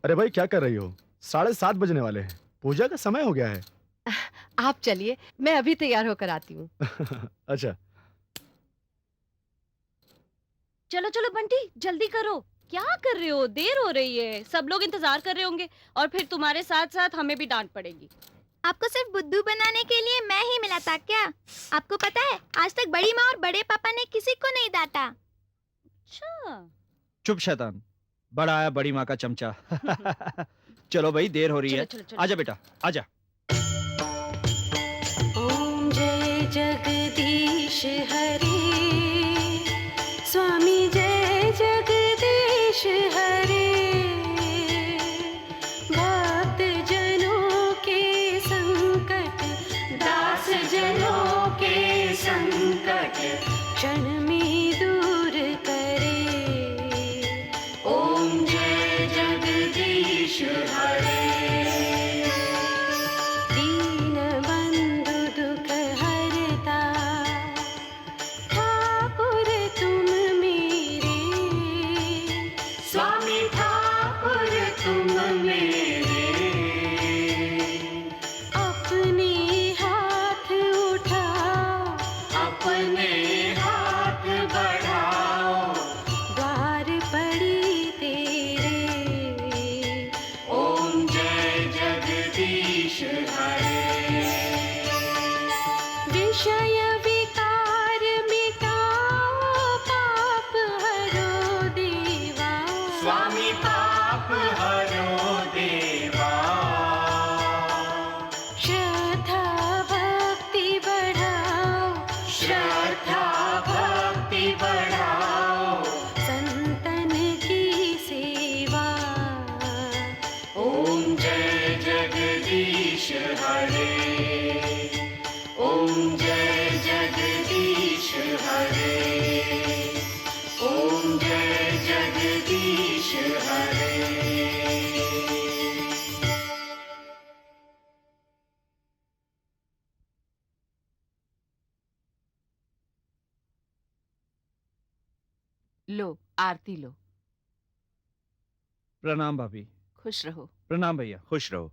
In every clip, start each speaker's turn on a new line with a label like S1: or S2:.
S1: अरे भाई क्या कर रही हो? 7:30 बजने वाले हैं। पूजा का समय हो गया है।
S2: आप चलिए, मैं अभी तैयार होकर आती हूँ।
S1: अच्छा।
S3: चलो चलो बंटी, जल्दी करो। क्या कर रहे हो? देर हो रही है, सब लोग इंतजार कर रहे होंगे और फिर तुम्हारे साथ साथ हमें भी डांट पड़ेगी।
S4: आपको सिर्फ बुद्धू बनाने के लिए मैं ही मिला था क्या? आपको पता है, आज तक बड़ी माँ और बड़े पापा ने किसी को नहीं डांटा।
S3: अच्छा।
S5: चुप शैतान, बड़ा आया बड़ी माँ का चमचा। चलो भाई, देर हो रही
S3: चलो
S5: है।
S3: चलो चलो।
S5: आजा बेटा, आजा।
S6: ओम जय जगदीश हरे, स्वामी जय जगदीश हरे। भक्त जनों के संकट, दास जनों के संकट क्षण में दूर करे। ओम जय जगदीश हरे। दीन बंधु दुख हरता, ठाकुर तुम मेरे। स्वामी ठाकुर तुम मेरे। अपने हाथ उठाओ, अपने हाथ बढ़ाओ, द्वार पड़ी तेरे। ओम जय जगदीश हरे। विषय विकार मिटाओ, पाप हरो देवा। स्वामी पाप हरो देवा। श्रद्धा भक्ति बढ़ाओ, श्रद्धा भक्ति बढ़ाओ, संतन की सेवा। ओम जय जगदीश हरे। ओम जय जगदीश हरे। ओम जय जगदीश हरे।
S7: लो, आरती लो।
S5: प्रणाम भाभी।
S7: खुश रहो।
S5: प्रणाम भैया।
S8: खुश रहो।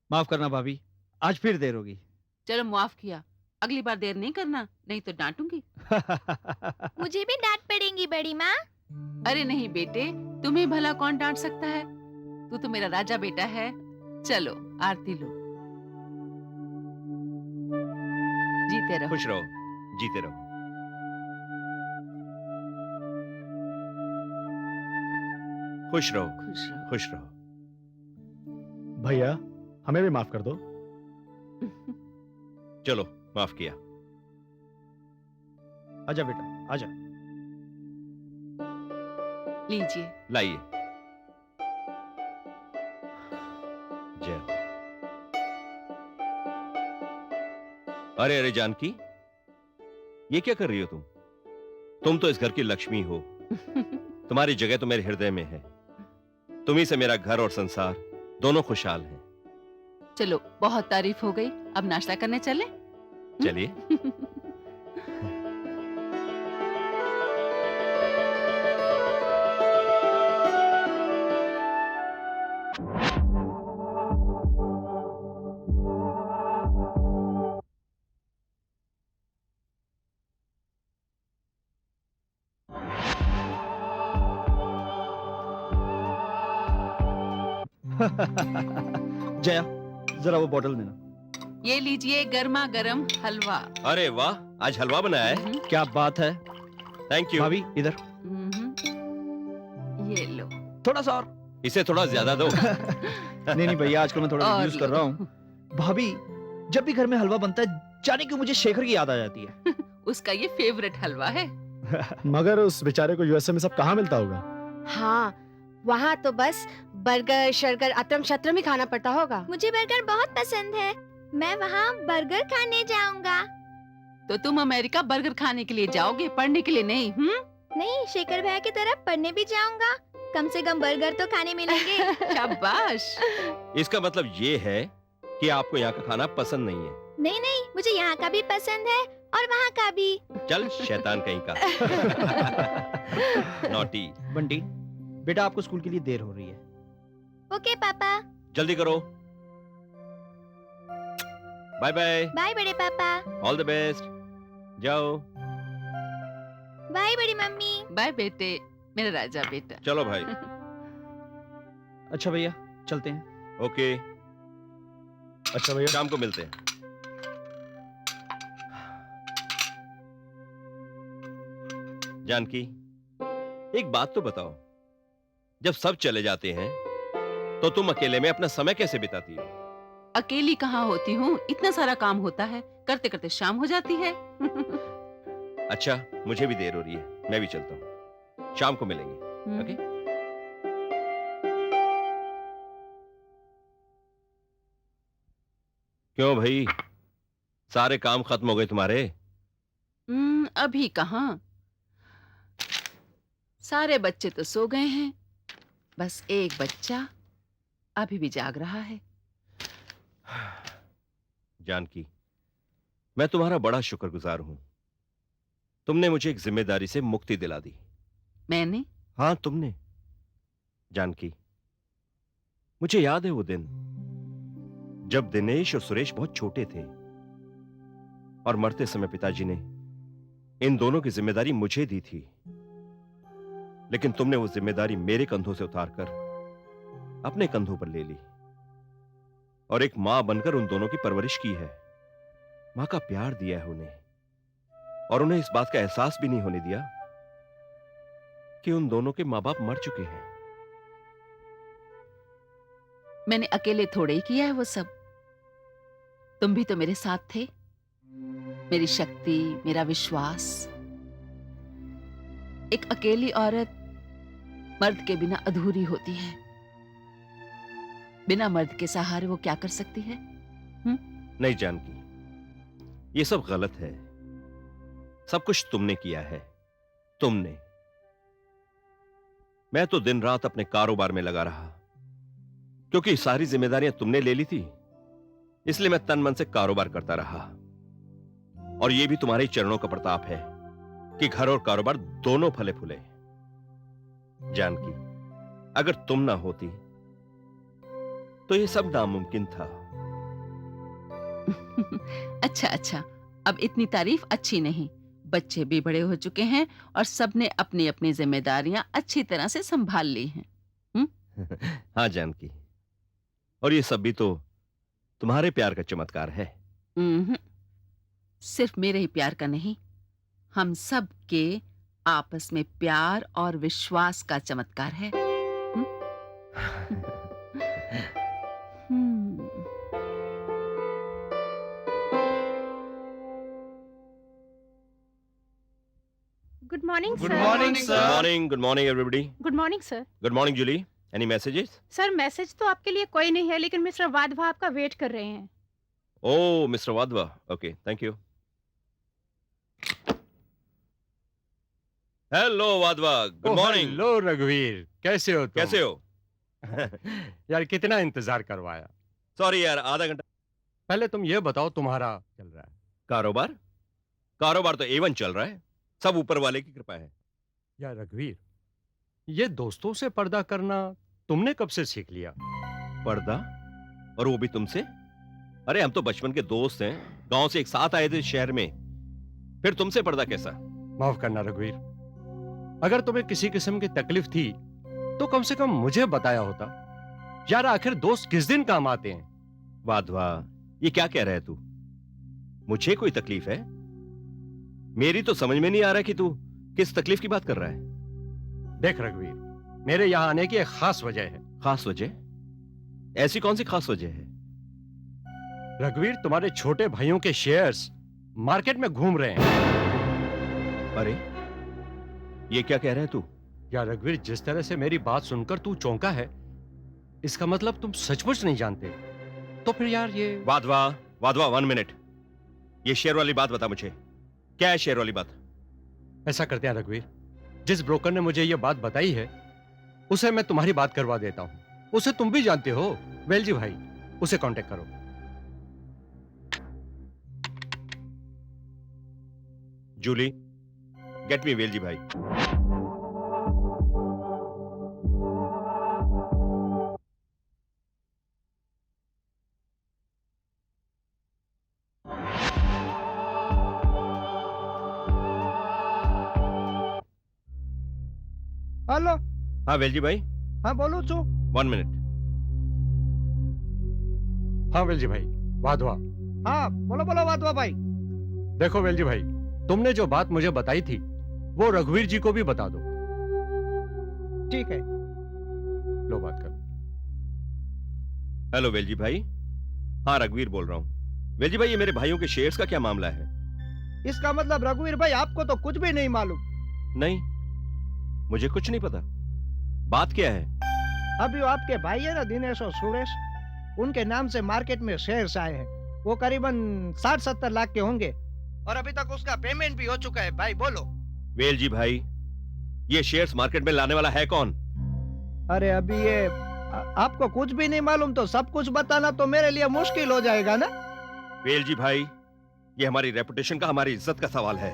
S5: माफ करना भाभी, आज फिर देर होगी।
S7: चलो माफ किया, अगली बार देर नहीं करना, नहीं तो डांटूंगी।
S4: मुझे भी डांट पड़ेगी बड़ी माँ।
S7: अरे नहीं बेटे, तुम्हें भला कौन डांट सकता है? तू तो मेरा राजा बेटा है। चलो आरती लो। जीते रहो।
S8: खुश रहो, जीते रहो। खुश रहो,
S7: खुश रहो।
S8: खुश रहो।
S1: भैया हमें भी माफ कर दो।
S8: चलो, माफ किया।
S5: आजा बेटा, आजा।
S7: लीजिए।
S8: लाइए। जय हो। अरे अरे जानकी, ये क्या कर रही हो तुम? तुम तो इस घर की लक्ष्मी हो। तुम्हारी जगह तो मेरे हृदय में है। तुम्ही से मेरा घर और संसार दोनों खुशहाल हैं।
S7: चलो, बहुत तारीफ हो गई, अब नाश्ता करने चले।
S8: चलिए।
S5: जया, जरा वो बॉटल देना।
S7: ये लीजिए गर्मा गर्म हलवा।
S8: अरे वाह, आज हलवा बनाया है।
S7: हम्म,
S5: क्या बात है।
S8: Thank you.
S5: भाभी इधर
S7: ये लो।
S5: थोड़ा सा और।
S8: इसे थोड़ा ज्यादा दो।
S5: नहीं नहीं भैया, आजकल मैं थोड़ा
S7: और
S5: रिड्यूस कर
S7: लो।
S5: रहा हूँ। भाभी, जब भी घर में हलवा बनता है, जाने क्यों मुझे शेखर की याद आ जाती है।
S7: उसका ये फेवरेट हलवा है।
S1: मगर उस बेचारे को यूएसए में सब कहाँ मिलता होगा?
S2: हाँ, वहाँ तो बस बर्गर शर्गर अतरम शतरम ही खाना पड़ता होगा।
S4: मुझे बर्गर बहुत पसंद है। मैं वहाँ बर्गर खाने जाऊंगा।
S7: तो तुम अमेरिका बर्गर खाने के लिए जाओगे, पढ़ने के लिए नहीं?
S4: नहीं, शेखर भैया की तरफ पढ़ने भी जाऊंगा। कम से कम बर्गर तो खाने मिलेंगे।
S7: शाबाश।
S8: इसका मतलब ये है कि आपको यहाँ का खाना पसंद नहीं है।
S4: नहीं नहीं, मुझे यहाँ का भी पसंद है और वहाँ का भी।
S8: चल शैतान कहीं का। नॉटी।
S5: बंटी, बेटा आपको स्कूल के लिए देर हो रही है।
S4: ओके पापा।
S8: जल्दी करो। Bye bye.
S4: बाय बड़े पापा।
S8: All the best. जाओ।
S4: बाय बड़ी मम्मी।
S7: बाय बेटे, मेरा राजा बेटा।
S8: चलो भाई।
S5: अच्छा भैया, चलते हैं।
S8: ओके,
S1: अच्छा भैया।
S8: शाम को मिलते हैं। जानकी, एक बात तो बताओ, जब सब चले जाते हैं तो तुम अकेले में अपना समय कैसे बिताती हो?
S7: अकेली कहाँ होती हूँ, इतना सारा काम होता है, करते करते शाम हो जाती है।
S8: अच्छा, मुझे भी देर हो रही है, मैं भी चलता हूँ। शाम को मिलेंगे। ओके? क्यों भाई, सारे काम खत्म हो गए तुम्हारे?
S7: अभी कहाँ, सारे बच्चे तो सो गए हैं, बस एक बच्चा अभी भी जाग रहा है।
S8: जानकी, मैं तुम्हारा बड़ा शुक्रगुजार हूं। तुमने मुझे एक जिम्मेदारी से मुक्ति दिला दी।
S7: मैंने?
S8: हाँ, तुमने। जानकी, मुझे याद है वो दिन जब दिनेश और सुरेश बहुत छोटे थे और मरते समय पिताजी ने इन दोनों की जिम्मेदारी मुझे दी थी, लेकिन तुमने वो जिम्मेदारी मेरे कंधों से उतारकर अपने कंधों पर ले ली और एक मां बनकर उन दोनों की परवरिश की है। मां का प्यार दिया है उन्हें और उन्हें इस बात का एहसास भी नहीं होने दिया कि उन दोनों के मां बाप मर चुके हैं।
S7: मैंने अकेले थोड़े ही किया है वो सब, तुम भी तो मेरे साथ थे। मेरी शक्ति, मेरा विश्वास। एक अकेली औरत मर्द के बिना अधूरी होती है। बिना मर्द के सहारे वो क्या कर सकती है?
S8: नहीं जानकी, ये सब गलत है। सब कुछ तुमने किया है, तुमने। मैं तो दिन रात अपने कारोबार में लगा रहा, क्योंकि सारी जिम्मेदारियां तुमने ले ली थी, इसलिए मैं तन मन से कारोबार करता रहा। और ये भी तुम्हारे चरणों का प्रताप है कि घर और कारोबार दोनों फले फूले। जानकी, अगर तुम ना होती तो ये सब नामुमकिन था।
S7: अच्छा अच्छा, अब इतनी तारीफ अच्छी नहीं। बच्चे भी बड़े हो चुके हैं और सबने अपनी अपनी जिम्मेदारियां अच्छी तरह से संभाल ली हैं।
S8: हाँ जानकी, और ये सब भी तो तुम्हारे प्यार का चमत्कार है।
S7: सिर्फ मेरे ही प्यार का नहीं, हम सब के आपस में प्यार और विश्वास का चमत्कार है।
S2: Good morning
S5: good
S2: sir.
S5: Morning
S8: good
S5: sir.
S8: Morning, good morning everybody.
S2: Good morning sir.
S8: Good morning Julie. Any messages?
S2: Sir message तो आपके लिए कोई नहीं है, लेकिन मिस्टर वाधवा आपका वेट कर रहे हैं।
S8: Oh mister Wadhwa, okay, thank you. Hello Wadhwa, good morning.
S9: Hello रघुवीर, कैसे हो तुम?
S8: कैसे हो?
S9: यार कितना इंतजार करवाया।
S8: सॉरी यार, आधा घंटा।
S9: पहले तुम ये बताओ तुम्हारा चल रहा है?
S8: कारोबार? कारोबार तो A1 चल रहा है, सब ऊपर वाले की कृपा है।
S9: यार रघुवीर, ये दोस्तों से पर्दा करना तुमने कब से सीख लिया?
S8: पर्दा? और वो भी तुमसे? अरे हम तो बचपन के दोस्त हैं, गांव से एक साथ आए थे शहर में, फिर तुमसे पर्दा कैसा?
S9: माफ करना रघुवीर, अगर तुम्हें किसी किस्म की तकलीफ थी तो कम से कम मुझे बताया होता। यार आखिर दोस्त किस दिन काम आते हैं?
S8: वाधवा, ये क्या कह रहा है तू? मुझे कोई तकलीफ है? मेरी तो समझ में नहीं आ रहा कि तू किस तकलीफ की बात कर रहा है।
S9: देख रघुवीर, मेरे यहाँ आने की एक खास वजह है।
S8: खास वजह? ऐसी कौन सी खास वजह है?
S9: रघुवीर, तुम्हारे छोटे भाइयों के शेयर्स मार्केट में घूम रहे हैं।
S8: अरे ये क्या कह रहा है तू?
S9: यार रघुवीर, जिस तरह से मेरी बात सुनकर तू चौंका है, इसका मतलब तुम सचमुच नहीं जानते। तो फिर यार ये
S8: वाधवा, वाधवा 1 मिनट, ये शेयर वाली बात बता मुझे, क्या है शेयर वाली बात?
S9: ऐसा करते हैं रघुवीर, जिस ब्रोकर ने मुझे ये बात बताई है उसे मैं तुम्हारी बात करवा देता हूँ। उसे तुम भी जानते हो, वेलजी भाई, उसे कांटेक्ट करो।
S8: जूली, गेट मी वेलजी भाई।
S1: हेलो।
S8: हाँ वेलजी भाई,
S1: हाँ बोलो छो।
S8: 1 मिनट।
S9: हाँ वेलजी भाई, वाधवा।
S1: हाँ बोलो बोलो वाधवा भाई।
S9: देखो वेलजी भाई, तुमने जो बात मुझे बताई थी वो रघुवीर जी को भी बता दो।
S1: ठीक है।
S9: लो बात कर।
S8: हेलो वेलजी भाई। हाँ रघुवीर बोल रहा हूँ। वेलजी भाई, ये मेरे भाइयों के शेयर्स का क्या मामला है?
S1: इसका मतलब रघुवीर भाई आपको तो कुछ भी नहीं मालूम?
S8: नहीं, मुझे कुछ नहीं पता। बात क्या है?
S1: अभी वो आपके भाई है ना दिनेश और सुरेश, उनके नाम से मार्केट में शेयर्स आए हैं। वो करीबन 60-70 लाख के होंगे और अभी तक उसका पेमेंट भी हो चुका है। भाई बोलो।
S8: वेलजी भाई, ये शेयर्स मार्केट में लाने वाला है कौन?
S1: अरे अभी ये आपको कुछ भी नहीं मालूम तो सब कुछ बताना तो मेरे लिए मुश्किल हो जाएगा ना।
S8: वेलजी भाई, ये हमारी रेपुटेशन का, हमारी इज्जत का सवाल है।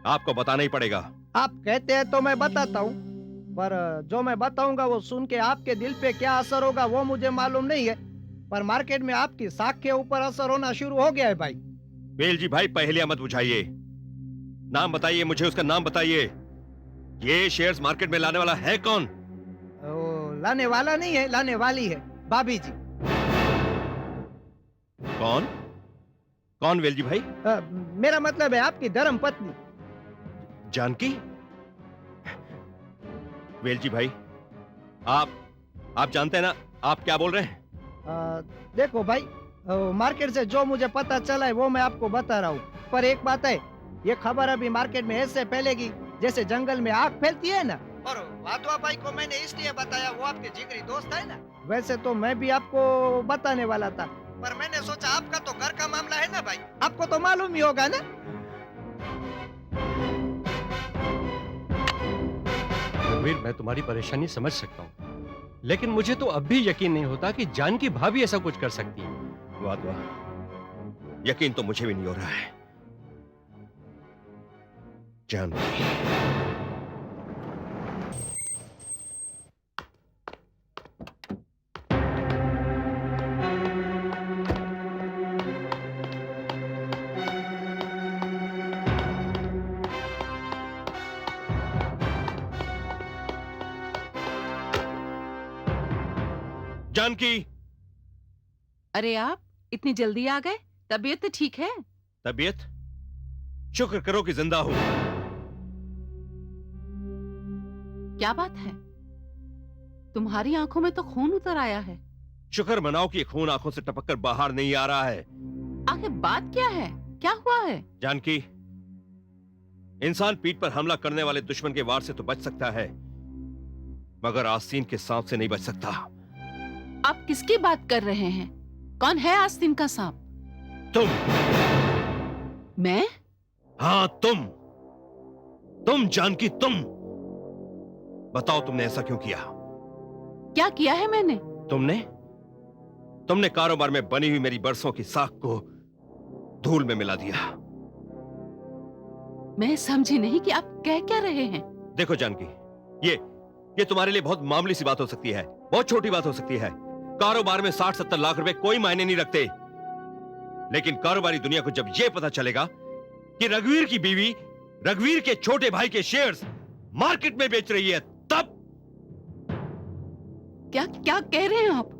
S8: आपको बताना ही पड़ेगा।
S1: आप कहते हैं तो मैं बताता हूँ, पर जो मैं बताऊंगा वो सुन के आपके दिल पे क्या असर होगा वो मुझे मालूम नहीं है, पर मार्केट में आपकी साख के ऊपर असर होना शुरू हो गया है भाई।
S8: वेलजी भाई, पहेलियां मत बुझाइए। नाम बताइए मुझे, उसका नाम बताइए। ये शेयर्स मार्केट में लाने वाला है कौन?
S1: लाने वाला नहीं है, लाने वाली है, भाभी जी।
S8: कौन? कौन वेलजी भाई?
S1: मेरा मतलब है आपकी धर्म पत्नी
S8: जानकी। वेलजी भाई, आप जानते हैं ना आप क्या बोल रहे हैं?
S1: देखो भाई, मार्केट से जो मुझे पता चला है वो मैं आपको बता रहा हूँ, पर एक बात है, ये खबर अभी मार्केट में ऐसे फैलेगी जैसे जंगल में आग फैलती है ना। और वाधवा भाई को मैंने इसलिए बताया, वो आपके जिगरी दोस्त है ना। वैसे तो मैं भी आपको बताने वाला था, पर मैंने सोचा आपका तो घर का मामला है ना भाई, आपको तो मालूम ही होगा ना।
S9: रघुवीर, मैं तुम्हारी परेशानी समझ सकता हूँ, लेकिन मुझे तो अब भी यकीन नहीं होता कि जानकी भाभी ऐसा कुछ कर सकती है।
S8: वाधवा, यकीन तो मुझे भी नहीं हो रहा है। जानकी। जानकी।
S7: अरे आप इतनी जल्दी आ गए? तबीयत तो ठीक है?
S8: तबीयत? शुक्र करो कि जिंदा हूं।
S7: क्या बात है? तुम्हारी आंखों में तो खून उतर आया है।
S8: शुक्र मनाओ कि खून आंखों से टपककर बाहर नहीं आ रहा है।
S7: आखिर बात क्या है? क्या हुआ है?
S8: जानकी, इंसान पीठ पर हमला करने वाले दुश्मन के वार से तो बच सकता है, मगर आस्तीन के सांप से नहीं बच सकता।
S7: आप किसकी बात कर रहे हैं? कौन है आस्तीन का सांप?
S8: तुम।
S7: मैं?
S8: हाँ तुम जानकी, तुम। बताओ तुमने ऐसा क्यों किया?
S7: क्या किया है मैंने?
S8: तुमने कारोबार में बनी हुई मेरी बरसों की साख को धूल में मिला दिया।
S7: मैं समझी नहीं कि आप कह क्या रहे हैं।
S8: देखो जानकी, ये तुम्हारे लिए बहुत मामूली सी बात हो सकती है, बहुत छोटी बात हो सकती है। कारोबार में 60-70 लाख रुपए कोई मायने नहीं रखते, लेकिन कारोबारी दुनिया को जब यह पता चलेगा कि रघुवीर की बीवी रघुवीर के छोटे भाई के शेयर्स मार्केट में बेच रही है, तब।
S7: क्या कह रहे हैं आप?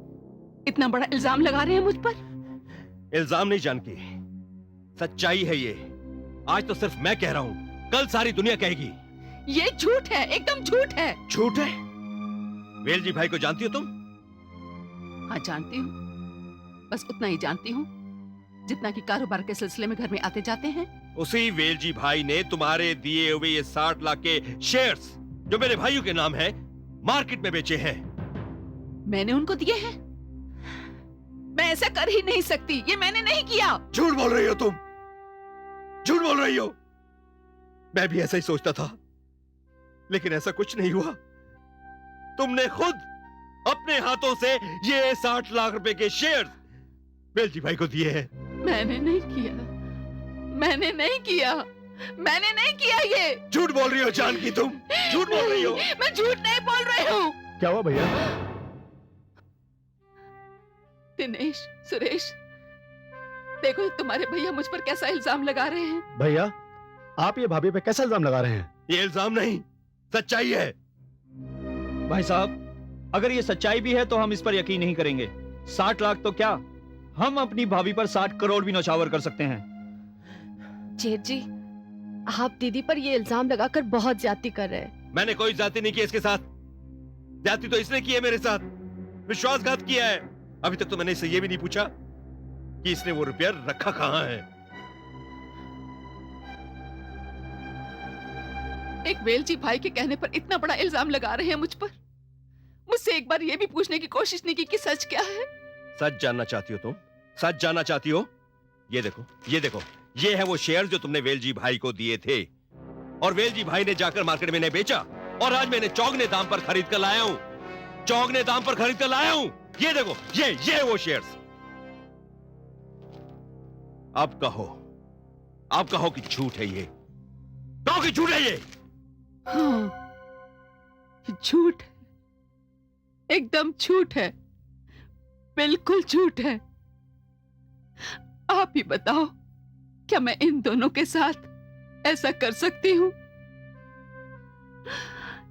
S7: इतना बड़ा इल्जाम लगा रहे हैं मुझ पर?
S8: इल्जाम नहीं जानकी, सच्चाई है ये। आज तो सिर्फ मैं कह रहा हूं, कल सारी दुनिया कहेगी।
S7: ये झूठ है, एकदम झूठ है।
S8: झूठ है? वेलजी भाई को जानती हो तुम?
S7: हाँ जानती हूँ, बस उतना ही जानती हूँ जितना कि कारोबार के सिलसिले में घर में आते जाते हैं।
S8: उसी वेलजी भाई ने तुम्हारे दिए हुए ये 60 लाख के शेयर्स, जो मेरे भाइयों के नाम है, मार्केट में बेचे हैं।
S7: मैंने उनको दिए हैं? मैं ऐसा कर ही नहीं सकती, ये मैंने नहीं किया।
S8: झूठ बोल रही हो तुम, झूठ बोल रही हो। मैं भी ऐसा ही सोचता था, लेकिन ऐसा कुछ नहीं हुआ। तुमने खुद अपने हाथों से ये 60 लाख रुपए के शेयर्स वेलजी भाई को दिए हैं।
S7: मैंने नहीं किया, मैंने नहीं किया, मैंने नहीं किया। ये
S8: झूठ बोल रही हो जानकी, तुम झूठ बोल रही हो।
S7: मैं झूठ नहीं बोल रही हूँ।
S1: क्या हुआ भैया?
S7: दिनेश, सुरेश, देखो तुम्हारे भैया मुझ पर कैसा इल्जाम लगा रहे हैं।
S1: भैया, आप ये भाभी पे कैसा इल्जाम लगा रहे हैं?
S8: ये इल्जाम नहीं, सच्चाई है।
S5: भाई साहब, अगर ये सच्चाई भी है तो हम इस पर यकीन नहीं करेंगे। 60 लाख तो क्या, हम अपनी भाभी पर 60 करोड़ भी नौछावर कर सकते हैं।
S2: जेठ जी, आप दीदी पर ये इल्जाम लगाकर बहुत ज्यादती कर रहे हैं।
S8: मैंने कोई जाति नहीं की इसके साथ। जाति तो इसने की है मेरे साथ, विश्वासघात किया है। अभी तक तो मैंने इससे ये भी नहीं पूछा कि इसने वो रुपया रखा कहां है।
S7: एक वेलजी भाई के कहने पर इतना बड़ा इल्जाम लगा रहे हैं मुझ पर। मुझसे एक बार ये भी पूछने की कोशिश नहीं की कि सच क्या है।
S8: सच जानना चाहती हो तुम? सच जानना चाहती हो? ये देखो, ये देखो, ये है वो शेयर जो तुमने वेलजी भाई को दिए थे, और वेलजी भाई ने जाकर मार्केट में इन्हें बेचा, और आज मैं इन्हें चौगने दाम पर खरीद कर लाया हूं। चौगने दाम पर खरीद कर लाया हूं। ये देखो, ये वो शेयर्स। अब कहो कि झूठ है ये। कहो कि झूठ है ये।
S7: हाँ, झूठ है, एकदम झूठ है, बिल्कुल झूठ है। आप ही बताओ, क्या मैं इन दोनों के साथ ऐसा कर सकती हूं,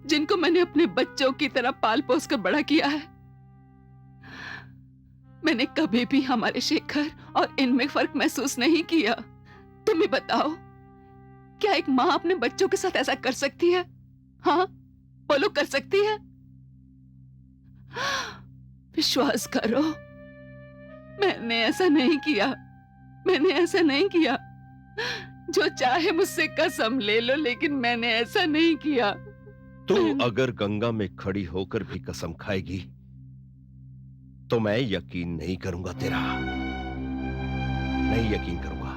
S7: जिनको मैंने अपने बच्चों की तरह पाल पोस कर बड़ा किया है। मैंने कभी भी हमारे शेखर और इनमें फर्क महसूस नहीं किया। तुम ही बताओ, क्या एक माँ अपने बच्चों के साथ ऐसा कर सकती है? हाँ, बोलो, कर सकती है? विश्वास करो, मैंने ऐसा नहीं किया, मैंने ऐसा नहीं किया। जो चाहे मुझसे कसम ले लो, लेकिन मैंने ऐसा नहीं किया।
S8: तू अगर गंगा में खड़ी होकर भी कसम खाएगी तो मैं यकीन नहीं करूंगा तेरा, नहीं यकीन करूंगा।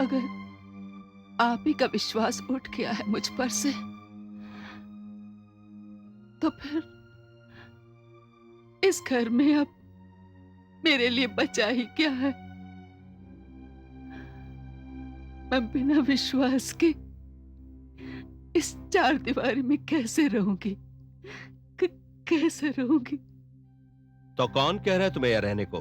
S7: अगर आप ही का विश्वास उठ गया है मुझ पर से, तो फिर इस घर में अब मेरे लिए बचा ही क्या है? मैं बिना विश्वास के इस चार दीवारी में कैसे रहूंगी? कैसे रहूंगी?
S8: तो कौन कह रहा है तुम्हें यहाँ रहने को?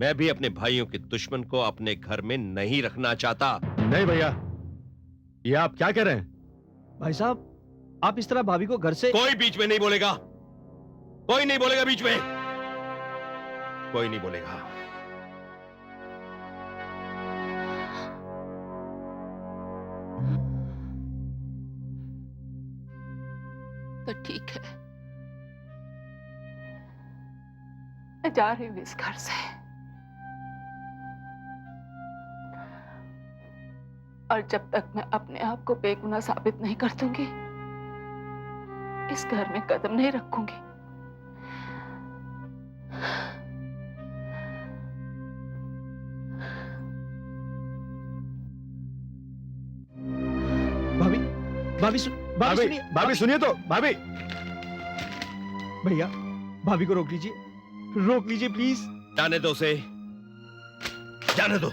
S8: मैं भी अपने भाइयों के दुश्मन को अपने घर में नहीं रखना चाहता।
S9: नहीं भैया, ये आप क्या कह रहे हैं?
S5: भाई साहब, आप इस तरह भाभी को घर से...
S8: कोई बीच में नहीं बोलेगा, कोई नहीं बोलेगा बीच में, कोई नहीं बोलेगा।
S7: तो ठीक है, मैं जा रही हूं इस घर से, और जब तक मैं अपने आप को बेगुनाह साबित नहीं कर दूंगी, इस घर में कदम नहीं रखूंगी।
S9: भाभी सुनिए तो, भाभी।
S5: भैया, भाभी को रोक लीजिए प्लीज।
S8: जाने दो उसे, जाने दो।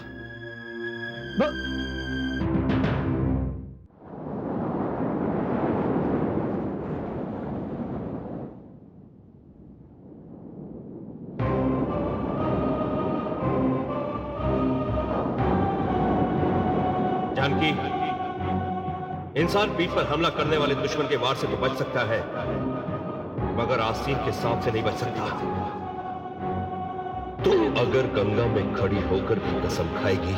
S8: जानकी, इंसान पीठ पर हमला करने वाले दुश्मन के वार से तो बच सकता है, मगर आस्तीन के सांप से नहीं बच सकता। तो अगर गंगा में खड़ी होकर भी कसम खाएगी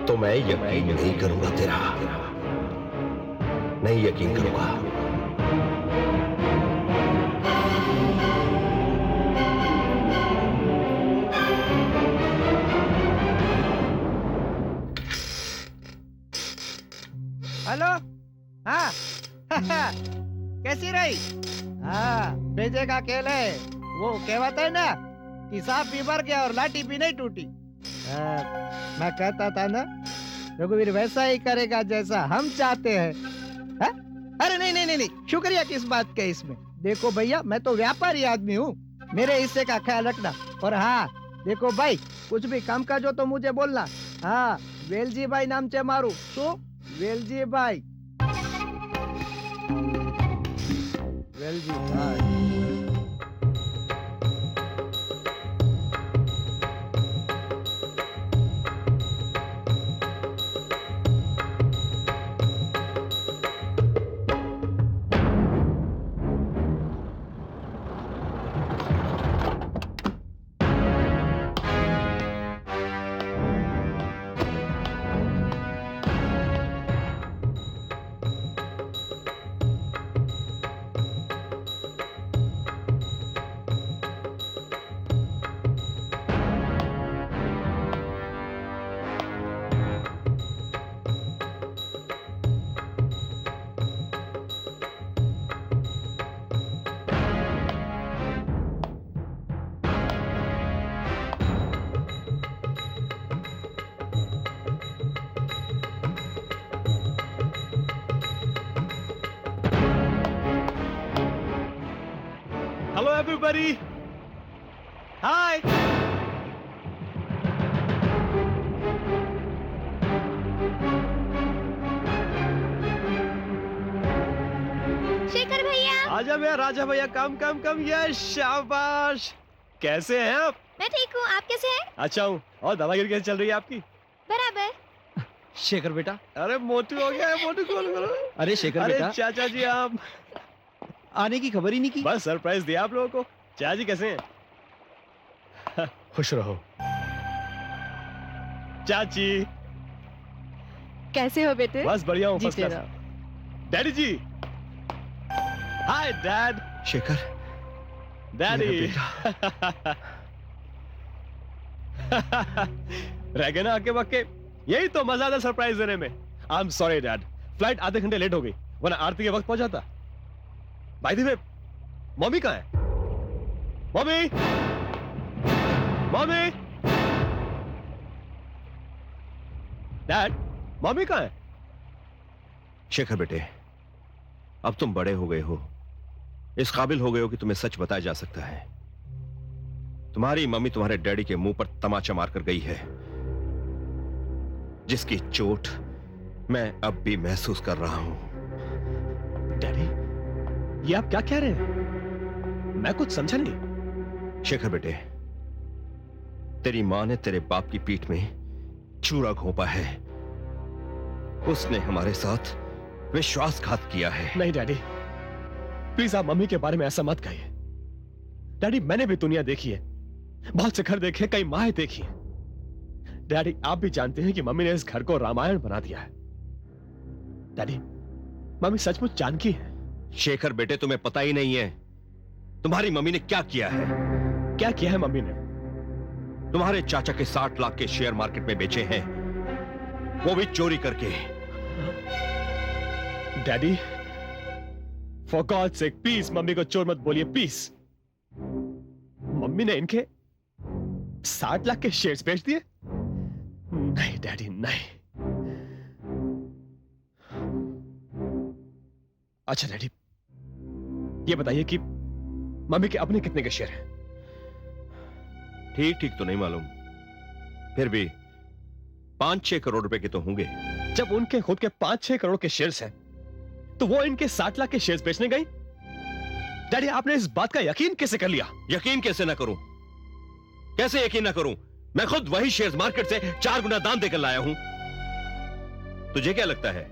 S8: तो मैं यकीन नहीं करूंगा तेरा, नहीं यकीन करूंगा।
S1: हेलो, हाँ कैसी रही? हाँ, भेजेगा केले। वो कहता है ना कि सांप भी मर गया और लाठी भी नहीं टूटी। मैं कहता था ना, रघुवीर वैसा ही करेगा जैसा हम चाहते हैं। हा? अरे नहीं, शुक्रिया किस बात का इसमें। देखो भैया, मैं तो व्यापारी आदमी हूँ, मेरे हिस्से का ख्याल रखना। और हाँ देखो भाई, कुछ भी काम का जो तो मुझे बोलना। हाँ, वेलजी भाई नाम से मारू तो वेलजी भाई, वेलजी भाई।
S10: everybody. Hi.
S4: शेखर भैया,
S10: आजा भैया, राजा भैया, कम कम कम। यस, शाबाश। कैसे हैं आप?
S4: मैं ठीक हूँ, आप कैसे हैं?
S10: अच्छा हूँ। और दादागिरी कैसे चल रही है आपकी?
S4: बराबर।
S1: शेखर बेटा,
S10: अरे मोटू हो गया है, मोटू कॉल करो।
S1: अरे शेखर
S10: अरे
S1: बेटा,
S10: चाचा जी आप।
S1: आने की खबर ही नहीं की।
S10: बस सरप्राइज दिया आप लोगों को। चाचा जी कैसे हैं? खुश रहो। चाची
S2: कैसे हो बेटे?
S10: बस बढ़िया हूँ, फर्स्ट
S2: जीते
S10: क्लास।
S2: रहो।
S10: Daddy ji. Hi dad.
S8: Shekhar,
S10: daddy. रह गए ना आके बक्के। यही तो मजा था सरप्राइज देने में। I am sorry dad, flight आधे घंटे लेट हो गई, वरना आरती के वक्त पहुंचाता। बाय द वे, मम्मी कहाँ है? मम्मी, मम्मी, डैड, मम्मी कहाँ है?
S8: शेखर बेटे, अब तुम बड़े हो गए हो, इस काबिल हो गए हो कि तुम्हें सच बताया जा सकता है। तुम्हारी मम्मी तुम्हारे डैडी के मुंह पर तमाचा मारकर गई है, जिसकी चोट मैं अब भी महसूस कर रहा हूं।
S10: डैडी, ये आप क्या कह रहे हैं? मैं कुछ समझा नहीं।
S8: शेखर बेटे, तेरी मां ने तेरे बाप की पीठ में चूरा घोंपा है। उसने हमारे साथ विश्वासघात किया है।
S10: नहीं डैडी, प्लीज आप मम्मी के बारे में ऐसा मत कहिए। डैडी, मैंने भी दुनिया देखी है, बहुत से घर देखे, कई माहें देखी हैं। डैडी, आप भी जानते हैं कि मम्मी ने इस घर को रामायण बना दिया है। डैडी, मम्मी सचमुच जानकी है।
S8: शेखर बेटे, तुम्हें पता ही नहीं है तुम्हारी मम्मी ने क्या किया है।
S10: क्या किया है मम्मी ने?
S8: तुम्हारे चाचा के 60 लाख के शेयर मार्केट में बेचे हैं, वो भी चोरी करके।
S10: Daddy, for God sake please mummy को चोर मत बोलिए, प्लीज। मम्मी ने इनके 60 लाख के शेयर्स बेच दिए? नहीं डैडी, नहीं। अच्छा डैडी, ये बताइए कि मम्मी के अपने कितने के शेयर हैं?
S8: ठीक ठीक तो नहीं मालूम, फिर भी 5-6 करोड़ रुपए के तो होंगे।
S10: जब उनके खुद के 5-6 करोड़ के शेयर्स हैं, तो वो इनके 60 लाख के शेयर्स बेचने गई? डैडी, आपने इस बात का यकीन कैसे कर लिया?
S8: यकीन कैसे ना करूं? कैसे यकीन ना करूं? मैं खुद वही शेयर्स मार्केट से 4 गुना दाम देकर लाया हूं। तुझे क्या लगता है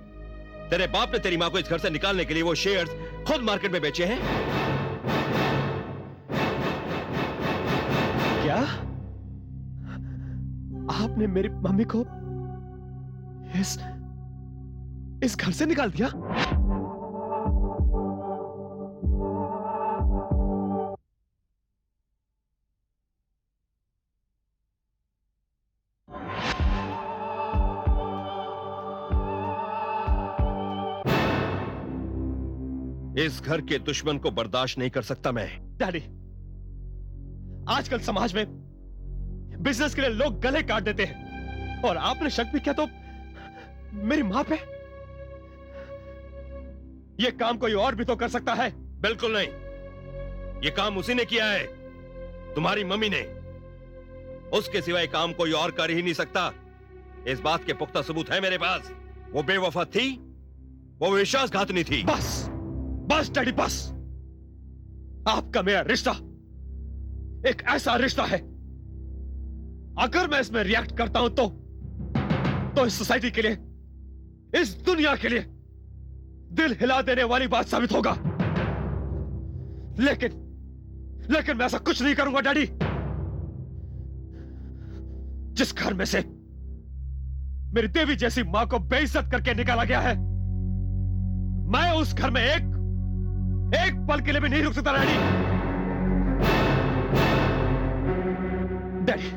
S8: तेरे बाप ने तेरी मां को इस घर से निकालने के लिए वो शेयर्स खुद मार्केट में बेचे हैं?
S10: क्या आपने मेरी मम्मी को इस घर से निकाल दिया?
S8: इस घर के दुश्मन को बर्दाश्त नहीं कर सकता मैं।
S10: डैडी, आजकल समाज में बिजनेस के लिए लोग गले काट देते हैं, और आपने शक भी किया तो मेरी मां पे। यह काम कोई और भी तो कर सकता है।
S8: बिल्कुल नहीं, यह काम उसी ने किया है, तुम्हारी मम्मी ने। उसके सिवाय काम कोई और कर ही नहीं सकता। इस बात के पुख्ता सबूत है मेरे पास। वो बेवफा थी, वो विश्वासघातनी थी।
S10: बस बस डैडी, बस। आपका मेरा रिश्ता एक ऐसा रिश्ता है, अगर मैं इसमें रिएक्ट करता हूं तो इस सोसाइटी के लिए, इस दुनिया के लिए दिल हिला देने वाली बात साबित होगा। लेकिन मैं ऐसा कुछ नहीं करूंगा डैडी। जिस घर में से मेरी देवी जैसी मां को बेइज्जत करके निकाला गया है, मैं उस घर में एक पल के लिए भी नहीं रुक सकता डैडी। डैडी,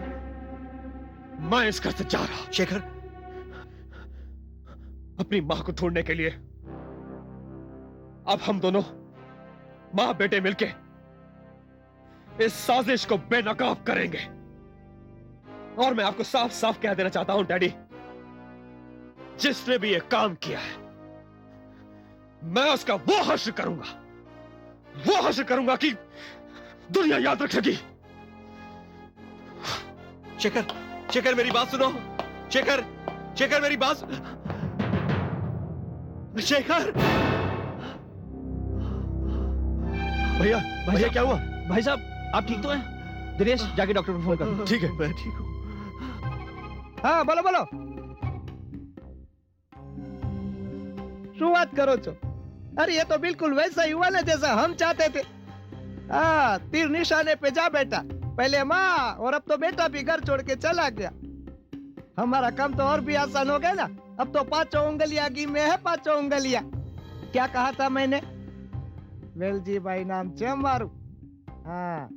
S10: मैं इस घर से जा रहा हूं।
S8: शेखर,
S10: अपनी मां को ढूंढने के लिए अब हम दोनों मां बेटे मिलके इस साजिश को बेनकाब करेंगे। और मैं आपको साफ साफ कह देना चाहता हूं डैडी, जिसने भी यह काम किया है, मैं उसका वो हश्र करूंगा कि दुनिया याद रखेगी।
S8: शेखर, शेखर मेरी बात सुनो। शेखर, शेखर मेरी बात शेखर।
S10: भैया, भैया क्या हुआ?
S5: भाई साहब आप ठीक तो हैं? दिनेश जाके डॉक्टर को फोन कर।
S10: ठीक है।
S8: मैं ठीक हूँ।
S1: हाँ बोलो बोलो, शुरुआत करो छो। अरे ये तो बिल्कुल वैसा ही हुआ ना जैसा हम चाहते थे। हाँ, तीर निशाने पे जा बेटा, पहले माँ और अब तो बेटा भी घर छोड़ के चला गया। हमारा काम तो और भी आसान हो गया ना, अब तो 5 उंगलियां घी में है 5 उंगलियां। क्या कहा था मैंने? वेलजी भाई नाम છે મારું। हाँ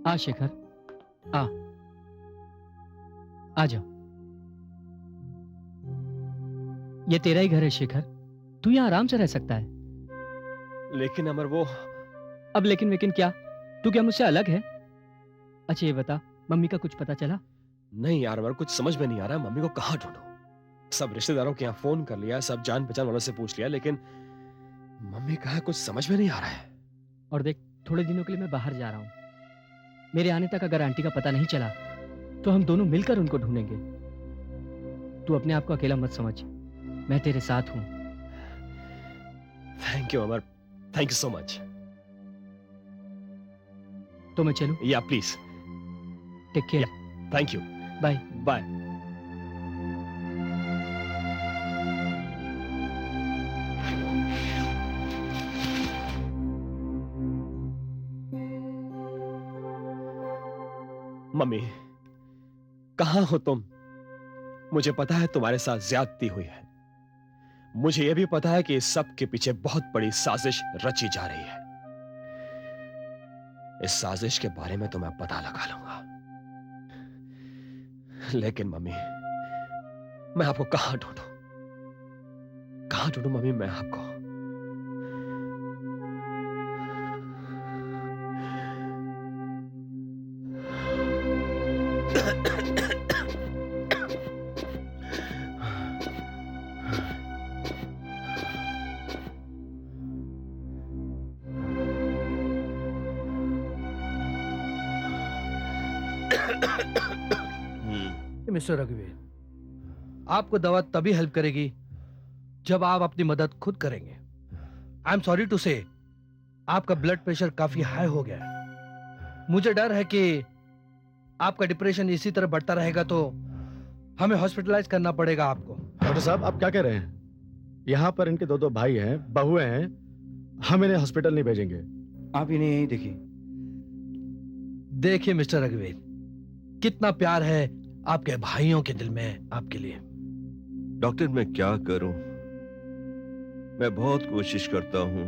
S11: आ शेखर, आ जाओ। ये तेरा ही घर है शेखर, तू यहाँ आराम से रह सकता है।
S10: लेकिन अमर वो
S11: अब लेकिन वेकिन क्या? तू क्या मुझसे अलग है? अच्छा ये बता, मम्मी का कुछ पता चला?
S10: नहीं यार अमर, कुछ समझ में नहीं आ रहा मम्मी को कहाँ ढूंढूं। सब रिश्तेदारों के यहाँ फोन कर लिया, सब जान पहचान वालों से पूछ लिया, लेकिन मम्मी कहाँ कुछ समझ में नहीं आ रहा है।
S11: और देख, थोड़े दिनों के लिए मैं बाहर जा रहा हूँ। मेरे आने तक अगर आंटी का पता नहीं चला तो हम दोनों मिलकर उनको ढूंढेंगे। तू अपने आप को अकेला मत समझ, मैं तेरे साथ हूँ।
S10: Thank you Amar, thank you so much.
S11: तो मैं चलूं?
S10: या please.
S11: Take care.
S10: Thank you.
S11: Bye
S10: bye. Mummy कहाँ हो तुम? मुझे पता है तुम्हारे साथ ज्यादती हुई है, मुझे यह भी पता है कि इस सब के पीछे बहुत बड़ी साजिश रची जा रही है। इस साजिश के बारे में तो मैं पता लगा लूंगा, लेकिन मम्मी मैं आपको कहां ढूंढूं? कहां ढूंढूं मम्मी मैं आपको?
S12: मिस्टर रघुवीर, आपको दवा तभी हेल्प करेगी जब आप अपनी मदद खुद करेंगे। आई एम सॉरी टू से, आपका ब्लड प्रेशर काफी हाई हो गया है। मुझे डर है कि आपका डिप्रेशन इसी तरह बढ़ता रहेगा तो हमें हॉस्पिटलाइज करना पड़ेगा आपको।
S13: डॉक्टर साहब आप क्या कह रहे हैं? यहाँ पर इनके 2 भाई हैं, बहुएं हैं, हम इन्हें हॉस्पिटल नहीं भेजेंगे।
S5: आप इन्हें यहीं देखिए।
S12: देखिए मिस्टर रघुवीर, कितना प्यार है आपके भाइयों के दिल में आपके लिए।
S8: डॉक्टर मैं क्या करूं? मैं बहुत कोशिश करता हूं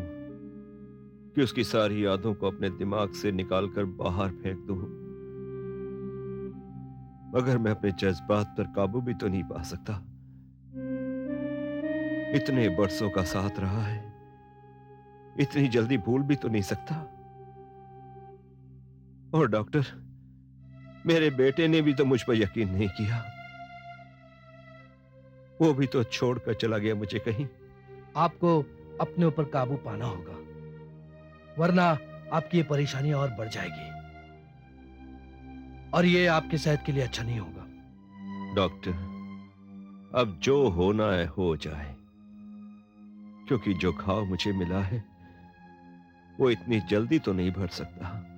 S8: कि उसकी सारी यादों को अपने दिमाग से निकालकर बाहर फेंक दूं, मगर मैं अपने जज्बात पर काबू भी तो नहीं पा सकता। इतने बरसों का साथ रहा है, इतनी जल्दी भूल भी तो नहीं सकता। और डॉक्टर, मेरे बेटे ने भी तो मुझ पर यकीन नहीं किया, वो भी तो छोड़कर चला गया मुझे कहीं।
S12: आपको अपने ऊपर काबू पाना होगा, वरना आपकी ये परेशानी और बढ़ जाएगी और ये आपकी सेहत के लिए अच्छा नहीं होगा।
S8: डॉक्टर, अब जो होना है हो जाए, क्योंकि जो घाव मुझे मिला है वो इतनी जल्दी तो नहीं भर सकता।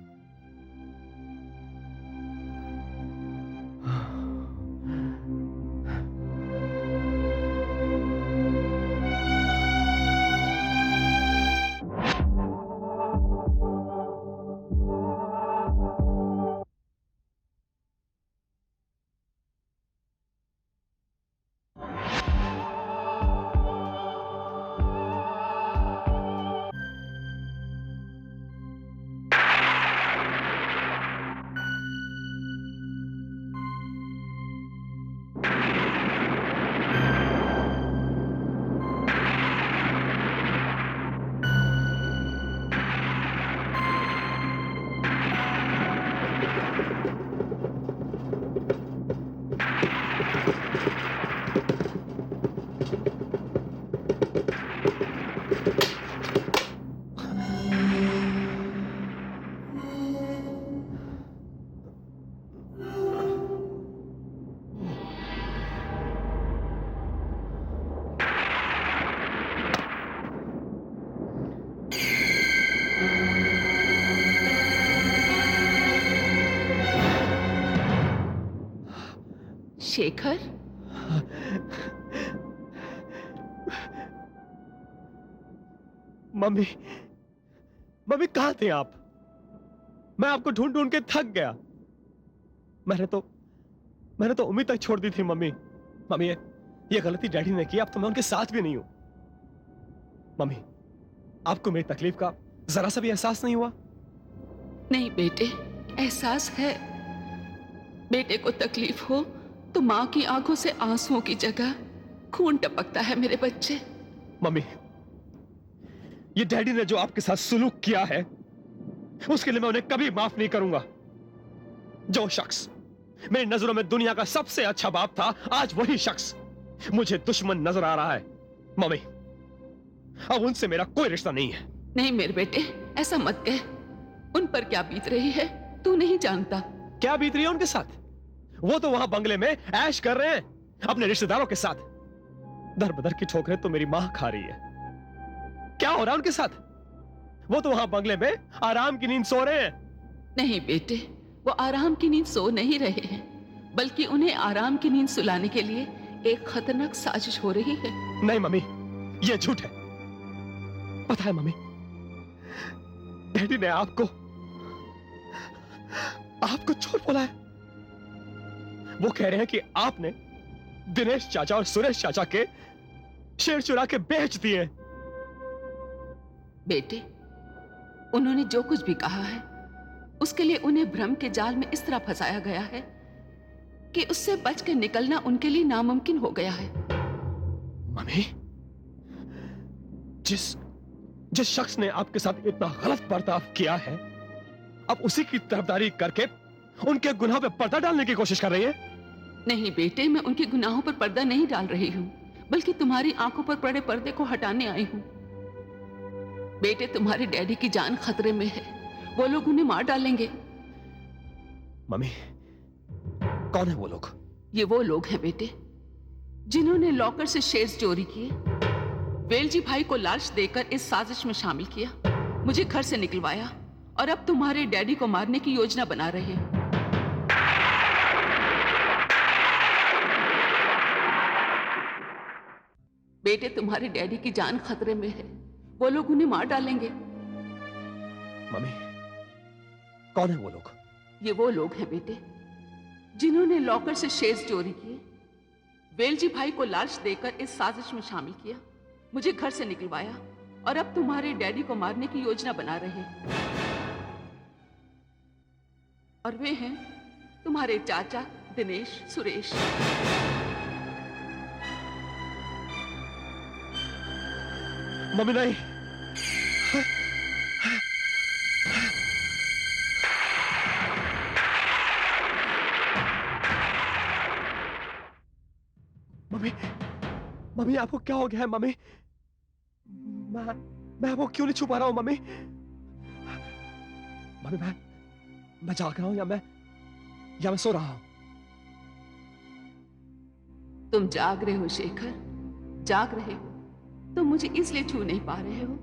S7: शेखर,
S10: मम्मी, मम्मी कहाँ थे आप? मैं आपको ढूंढ ढूंढ के थक गया। मैंने तो उम्मीद तक छोड़ दी थी मम्मी। मम्मी ये गलती डैडी ने की, अब तो मैं उनके साथ भी नहीं हूं। मम्मी, आपको मेरी तकलीफ का जरा सा भी एहसास नहीं हुआ?
S7: नहीं बेटे, एहसास है। बेटे को तकलीफ हो तो माँ की आंखों से आंसुओं की जगह खून टपकता है मेरे बच्चे।
S10: मम्मी, ये डैडी ने जो आपके साथ सुलूक किया है उसके लिए मैं उन्हें कभी माफ नहीं करूंगा। जो शख्स मेरी नजरों में दुनिया का सबसे अच्छा बाप था, आज वही शख्स मुझे दुश्मन नजर आ रहा है। मम्मी, अब उनसे मेरा कोई रिश्ता नहीं है।
S7: नहीं मेरे बेटे, ऐसा मत कह। उन पर क्या बीत रही है तू नहीं जानता।
S10: क्या बीत रही है उनके साथ? वो तो वहां बंगले में ऐश कर रहे हैं अपने रिश्तेदारों के साथ। दर बदर की ठोकरें तो मेरी मां खा रही है। क्या हो रहा है उनके साथ? वो तो वहां बंगले में आराम की नींद सो रहे हैं।
S7: नहीं बेटे, वो आराम की नींद सो नहीं रहे हैं, बल्कि उन्हें आराम की नींद सुलाने के लिए एक खतरनाक साजिश हो रही है।
S10: नहीं मम्मी, ये झूठ है। पता है मम्मी, डैडी ने आपको चोर बोला है। वो कह रहे हैं कि आपने दिनेश चाचा और सुरेश चाचा के शेर चुरा के बेच दिए।
S7: बेटे, उन्होंने जो कुछ भी कहा है उसके लिए उन्हें भ्रम के जाल में इस तरह फंसाया गया है कि उससे बच के निकलना उनके लिए नामुमकिन हो गया है।
S10: मम्मी, जिस शख्स ने आपके साथ इतना गलत बर्ताव किया है, अब उसी की तरफदारी करके उनके गुनाहों पे पर्दा डालने की कोशिश कर रही है।
S7: नहीं बेटे, मैं उनके गुनाहों पर पर्दा नहीं डाल रही हूँ, बल्कि तुम्हारी आंखों पर पड़े पर्दे को हटाने आई हूँ। बेटे, तुम्हारे डैडी की जान खतरे में है, वो लोग उन्हें मार डालेंगे।
S10: मम्मी, कौन है वो लोग?
S7: ये वो लोग हैं बेटे जिन्होंने लॉकर से शेयर्स चोरी किए, वेलजी भाई को लालच देकर इस साजिश में शामिल किया, मुझे घर से निकलवाया और अब तुम्हारे डैडी को मारने की योजना बना रहे हैं। बेटे, तुम्हारे डैडी की जान खतरे में है, वो लोग उन्हें मार डालेंगे।
S10: मम्मी, कौन है वो लोग?
S7: ये वो लोग हैं बेटे जिन्होंने लॉकर से शेयर्स चोरी किए, वेलजी भाई को लालच देकर इस साजिश में शामिल किया, मुझे घर से निकलवाया और अब तुम्हारे डैडी को मारने की योजना बना रहे हैं। और वे हैं तुम्हारे चाचा दिनेश, सुरेश।
S10: मम्मी नहीं, मम्मी आपको क्या हो गया है? मम्मी, मैं आपको क्यों नहीं छुपा रहा हूं? मम्मी, मैं जाग रहा हूं या मैं सो रहा हूं?
S7: तुम जाग रहे हो शेखर, जाग रहे हो। तुम मुझे इसलिए छू नहीं पा रहे हो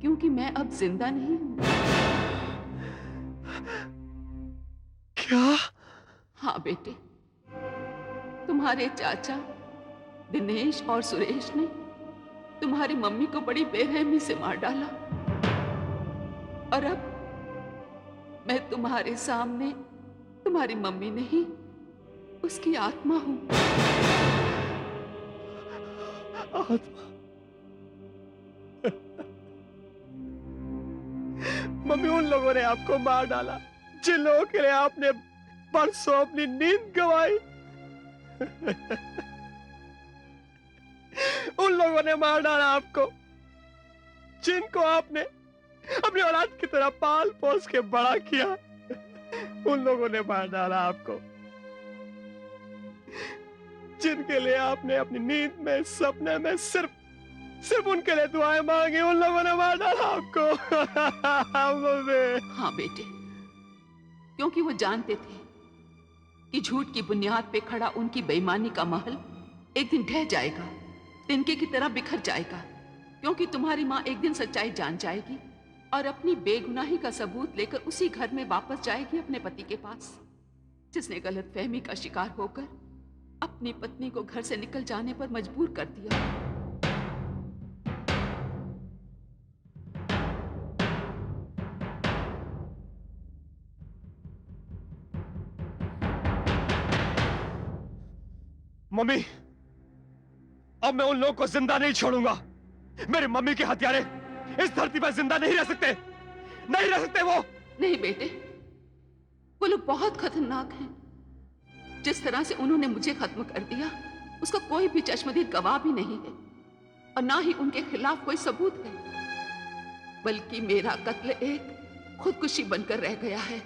S7: क्योंकि मैं अब जिंदा नहीं हूं।
S10: क्या?
S7: हाँ बेटे, तुम्हारे चाचा दिनेश और सुरेश ने तुम्हारी मम्मी को बड़ी बेरहमी से मार डाला और अब मैं तुम्हारे सामने तुम्हारी मम्मी नहीं, उसकी आत्मा हूं।
S10: आत्मा? मम्मी, उन लोगों ने आपको मार डाला जिन लोगों के लिए आपने परसों अपनी नींद गंवाई। उन लोगों ने मार डाला आपको जिनको आपने अपनी औलाद की तरह पाल पोस के बड़ा किया। उन लोगों ने मार डाला आपको जिनके लिए आपने अपनी नींद में, सपने में सिर्फ उनके लिए दुआएं मांगी। उन लोगों ने मार डाला आपको।
S7: हाँ बेटे, क्योंकि वो जानते थे कि झूठ की बुनियाद पे खड़ा उनकी बेईमानी का महल एक दिन ढह जाएगा, तिनके की तरह बिखर जाएगा, क्योंकि तुम्हारी माँ एक दिन सच्चाई जान जाएगी और अपनी बेगुनाही का सबूत लेकर उसी घर में वापस जाएगी अपने पति के पास, जिसने गलतफहमी का शिकार होकर अपनी पत्नी को घर से निकल जाने पर मजबूर कर दिया।
S10: मम्मी, अब मैं उन लोगों को जिंदा नहीं छोड़ूंगा। मेरी मम्मी के हत्यारे इस धरती पर जिंदा नहीं रह सकते, नहीं रह सकते वो।
S7: नहीं बेटे, वो लोग बहुत खतरनाक हैं। जिस तरह से उन्होंने मुझे खत्म कर दिया, उसका कोई भी चश्मदीद गवाह भी नहीं है और ना ही उनके खिलाफ कोई सबूत है, बल्कि मेरा कत्ल एक खुदकुशी बनकर रह गया है।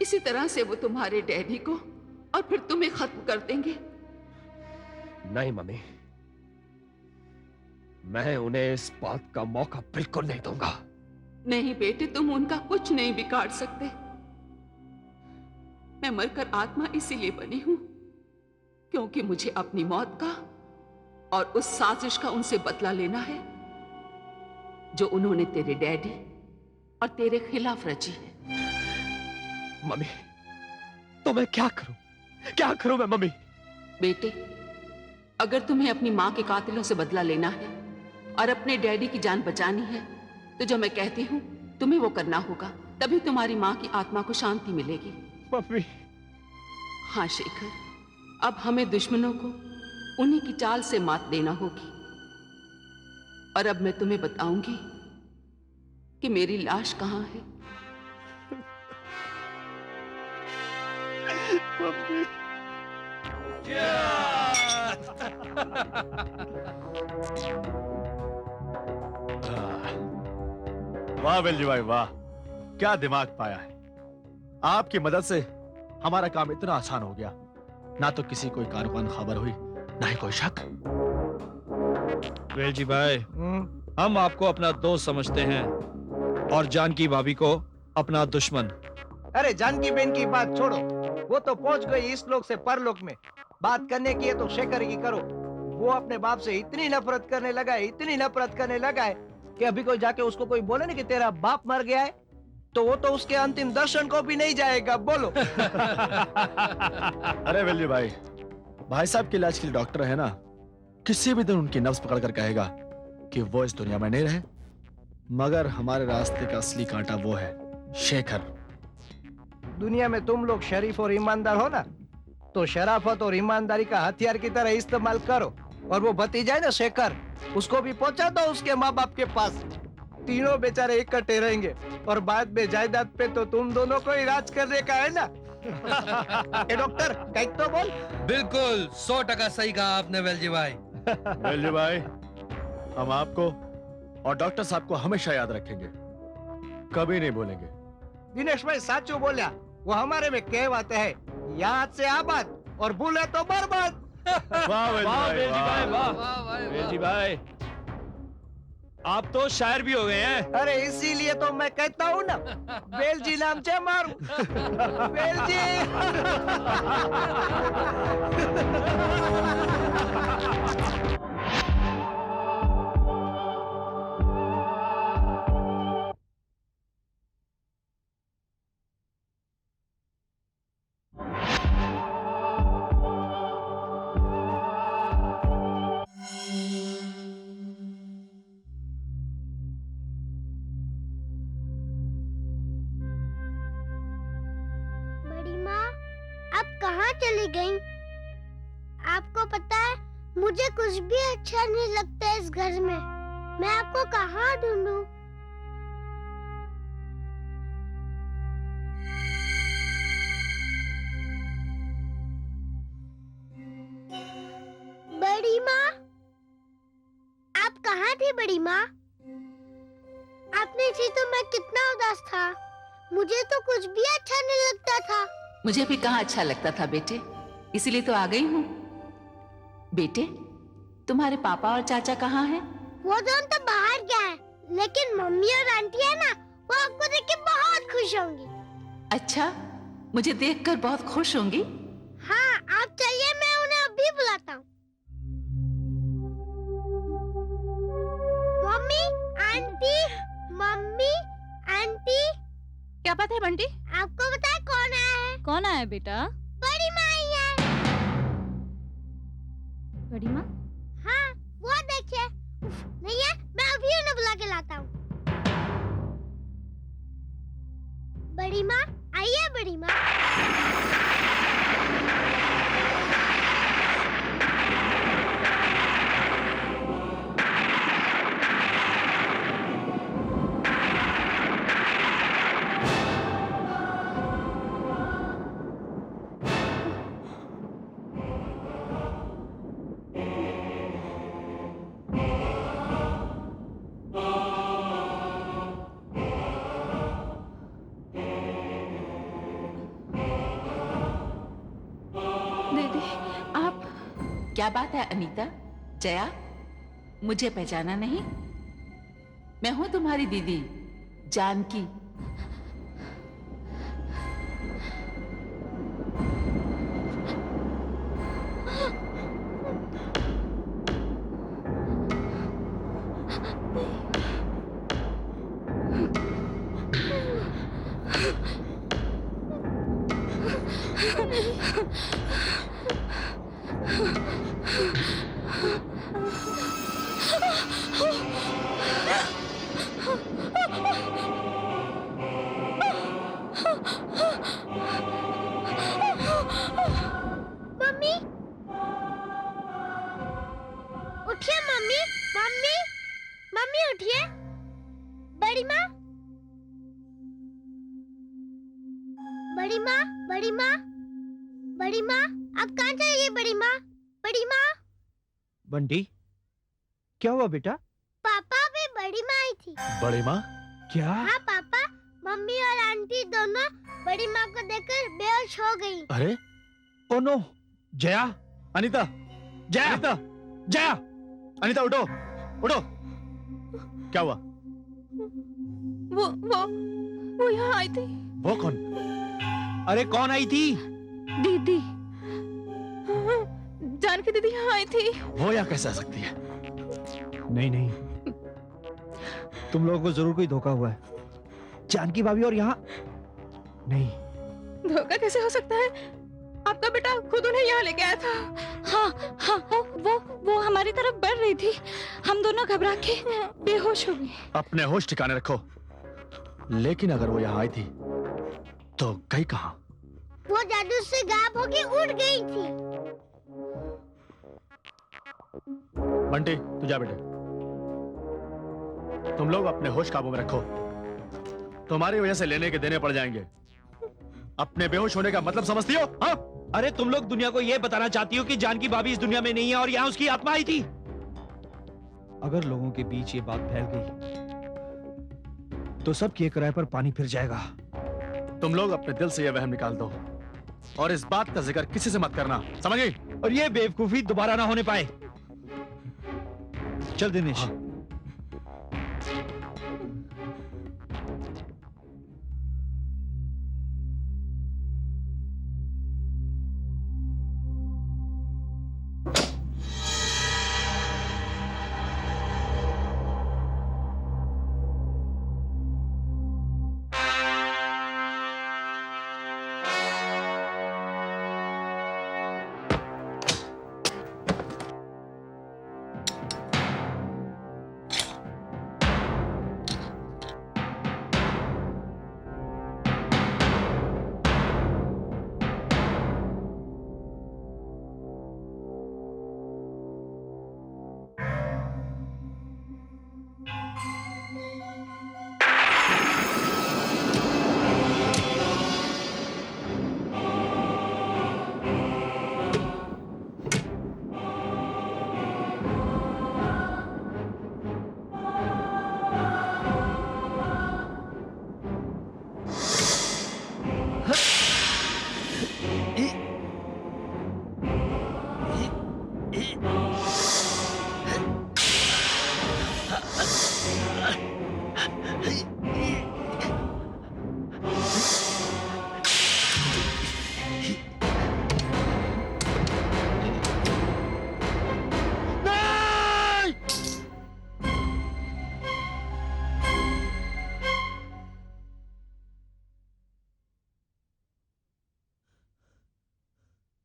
S7: इसी तरह से वो तुम्हारे डैडी को और फिर तुम्हें खत्म कर देंगे।
S10: नहीं मम्मी, मैं उन्हें इस बात का मौका बिल्कुल नहीं दूंगा।
S7: नहीं बेटे, तुम उनका कुछ नहीं बिगाड़ सकते। मैं मरकर आत्मा इसीलिए बनी हूं क्योंकि मुझे अपनी मौत का और उस साजिश का उनसे बदला लेना है जो उन्होंने तेरे डैडी और तेरे खिलाफ रची है।
S10: मम्मी, तो मैं क्या करूं? क्या करूं मैं मम्मी?
S7: बेटे, अगर तुम्हें अपनी मां के कातिलों से बदला लेना है और अपने डैडी की जान बचानी है तो जो मैं कहती हूं तुम्हें वो करना होगा, तभी तुम्हारी मां की आत्मा को शांति मिलेगी।
S10: मम्मी।
S7: हाँ शेखर, अब हमें दुश्मनों को उन्हीं की चाल से मात देना होगी। और अब मैं तुम्हें बताऊंगी कि मेरी लाश कहां है।
S10: मम्मी।
S13: वाह वेलजी भाई वाह, क्या दिमाग पाया है। आपकी मदद से हमारा काम इतना आसान हो गया, ना तो किसी कोई कारोबान खबर हुई, ना ही कोई शक।
S5: वेलजी भाई, हम आपको अपना दोस्त समझते हैं और जानकी भाभी को अपना दुश्मन।
S1: अरे जानकी बहन की बात छोड़ो, वो तो पहुंच गई इस लोक से परलोक में। बात करने की है तो शेखर की करो। वो अपने बाप से इतनी नफरत करने लगा है, इतनी नफरत करने लगा है कि अभी कोई जाके उसको कोई बोले ना कि तेरा बाप मर गया है, तो वो तो उसके अंतिम दर्शन को भी नहीं जाएगा। बोलो।
S13: अरे वेलजी भाई, भाई साहब के इलाज के लिए डॉक्टर है ना, किसी भी दिन उनकी नब्ज पकड़कर कहेगा कि वो इस दुनिया में नहीं रहे। मगर हमारे रास्ते का असली कांटा वो है शेखर।
S1: दुनिया में तुम लोग शरीफ और ईमानदार हो ना, तो शराफत और ईमानदारी का हथियार की तरह इस्तेमाल करो। और वो भतीजा है ना शेखर, उसको भी पहुंचा दो उसके माँ बाप के पास। तीनों बेचारे इकट्ठे रहेंगे और बाद में जायदाद पे तो तुम दोनों को ही राज करने का है ना। ए डॉक्टर, कहीं तो बोल।
S12: बिल्कुल 100% सही कहा आपने वेलजी भाई।
S13: वेलजी भाई, हम आपको और डॉक्टर साहब को हमेशा याद रखेंगे, कभी नहीं भूलेंगे।
S1: दिनेश भाई साचू बोलिया, वो हमारे में कहावत है, याद से आबाद और भूले तो बर्बाद।
S13: वाह वेलजी भाई,
S5: वाह वेलजी भाई, आप तो शायर भी हो गए हैं।
S1: अरे इसीलिए तो मैं कहता हूँ ना, वेलजी नाम से मारू। वेलजी।
S4: कहाँ चली गई? आपको पता है, मुझे कुछ भी अच्छा नहीं लगता इस घर में। मैं आपको कहाँ ढूंढूं? बड़ी माँ, आप कहाँ थी बड़ी माँ? आपने थी तो मैं कितना उदास था। मुझे तो कुछ भी अच्छा नहीं लगता था।
S7: मुझे भी कहाँ अच्छा लगता था बेटे, इसीलिए तो आ गई हूँ। बेटे, तुम्हारे पापा और चाचा कहाँ हैं?
S4: वो दोनों तो बाहर गए हैं, लेकिन मम्मी और आंटी है ना, वो आपको देख के बहुत खुश होंगी।
S7: अच्छा, मुझे देखकर बहुत खुश होंगी?
S4: हाँ, आप चलिए, मैं उन्हें अभी बुलाता हूँ। Mummy, aunty, mummy, aunty.
S3: क्या बात है बंटी?
S4: आपको पता है कौन आया है?
S3: कौन आया बेटा?
S4: बड़ी माँ आई है।
S3: बड़ी माँ
S4: हाँ वो देखिए। उफ, नहीं है, मैं अभी उन्हें बुला के लाता हूँ। बड़ी माँ आइए बड़ी माँ।
S7: दीदी आप।
S14: क्या बात है अनीता? जया, मुझे पहचाना नहीं? मैं हूं तुम्हारी दीदी जानकी।
S4: मम्मी उठिए मम्मी। मम्मी मम्मी उठिए। बड़ी माँ बड़ी माँ बड़ी माँ बड़ी माँ आप कहाँ चली गई? बड़ी माँ बड़ी माँ।
S1: बंटी क्या हुआ बेटा?
S4: पापा भी बड़ी माँ आई थी।
S13: बड़ी माँ?
S1: क्या?
S4: हाँ पापा, मम्मी और आंटी दोनों बड़ी माँ को देखकर बेहोश हो गई।
S13: अरे
S1: ओ नो।
S13: जया, अनीता,
S1: जया,
S13: अनीता,
S1: जया,
S13: अनीता उठो, उठो। क्या हुआ?
S7: वो यहाँ आई थी।
S13: वो कौन?
S1: अरे कौन आई थी?
S7: दीदी, जानकी दीदी यहाँ आई थी।
S13: वो यहाँ कैसे आ सकती है?
S1: नहीं नहीं, तुम लोगों को जरूर कोई धोखा हुआ है। जानकी भाभी और यहाँ नहीं।
S7: धोखा कैसे हो सकता है? आपका बेटा खुद उन्हें यहाँ लेके आया था।
S3: हाँ हाँ वो हमारी तरफ बढ़ रही थी। हम दोनों घबरा के बेहोश हो गए।
S13: अपने होश ठिकाने रखो। लेकिन अगर वो यहाँ आई थी तो गई कहाँ?
S4: वो जादू से गायब होके उड़ गई थी।
S13: बंटी तू जा बेटे। तुम लोग अपने होश काबू में रखो। तुम्हारी वजह से लेने के देने पड़ जाएंगे। अपने बेहोश होने का मतलब समझती हो? हाँ?
S5: अरे तुम लोग दुनिया को यह बताना चाहती हो कि जानकी भाभी इस दुनिया में नहीं है और यहाँ उसकी आत्मा आई थी।
S1: अगर लोगों के बीच ये बात फैल गई तो सब किए किराए पर पानी फिर जाएगा।
S13: तुम लोग अपने दिल से यह वहम निकाल दो और इस बात का जिक्र किसी से मत करना, समझ गई?
S5: और ये बेवकूफी दोबारा ना होने पाए।
S1: चल दिनेश।
S13: हाँ।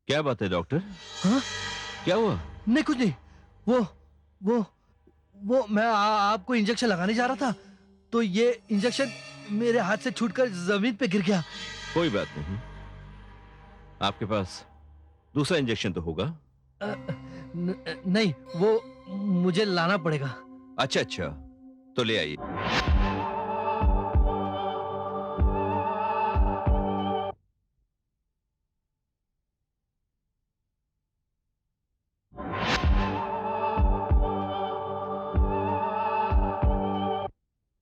S8: क्या बात है डॉक्टर?
S1: हाँ?
S8: क्या हुआ?
S12: नहीं कुछ नहीं। वो मैं आपको इंजेक्शन लगाने जा रहा था, तो ये इंजेक्शन मेरे हाथ से छूटकर जमीन पे गिर गया।
S8: कोई बात नहीं, आपके पास दूसरा इंजेक्शन तो होगा।
S12: नहीं, वो मुझे लाना पड़ेगा।
S8: अच्छा अच्छा, तो ले आइए।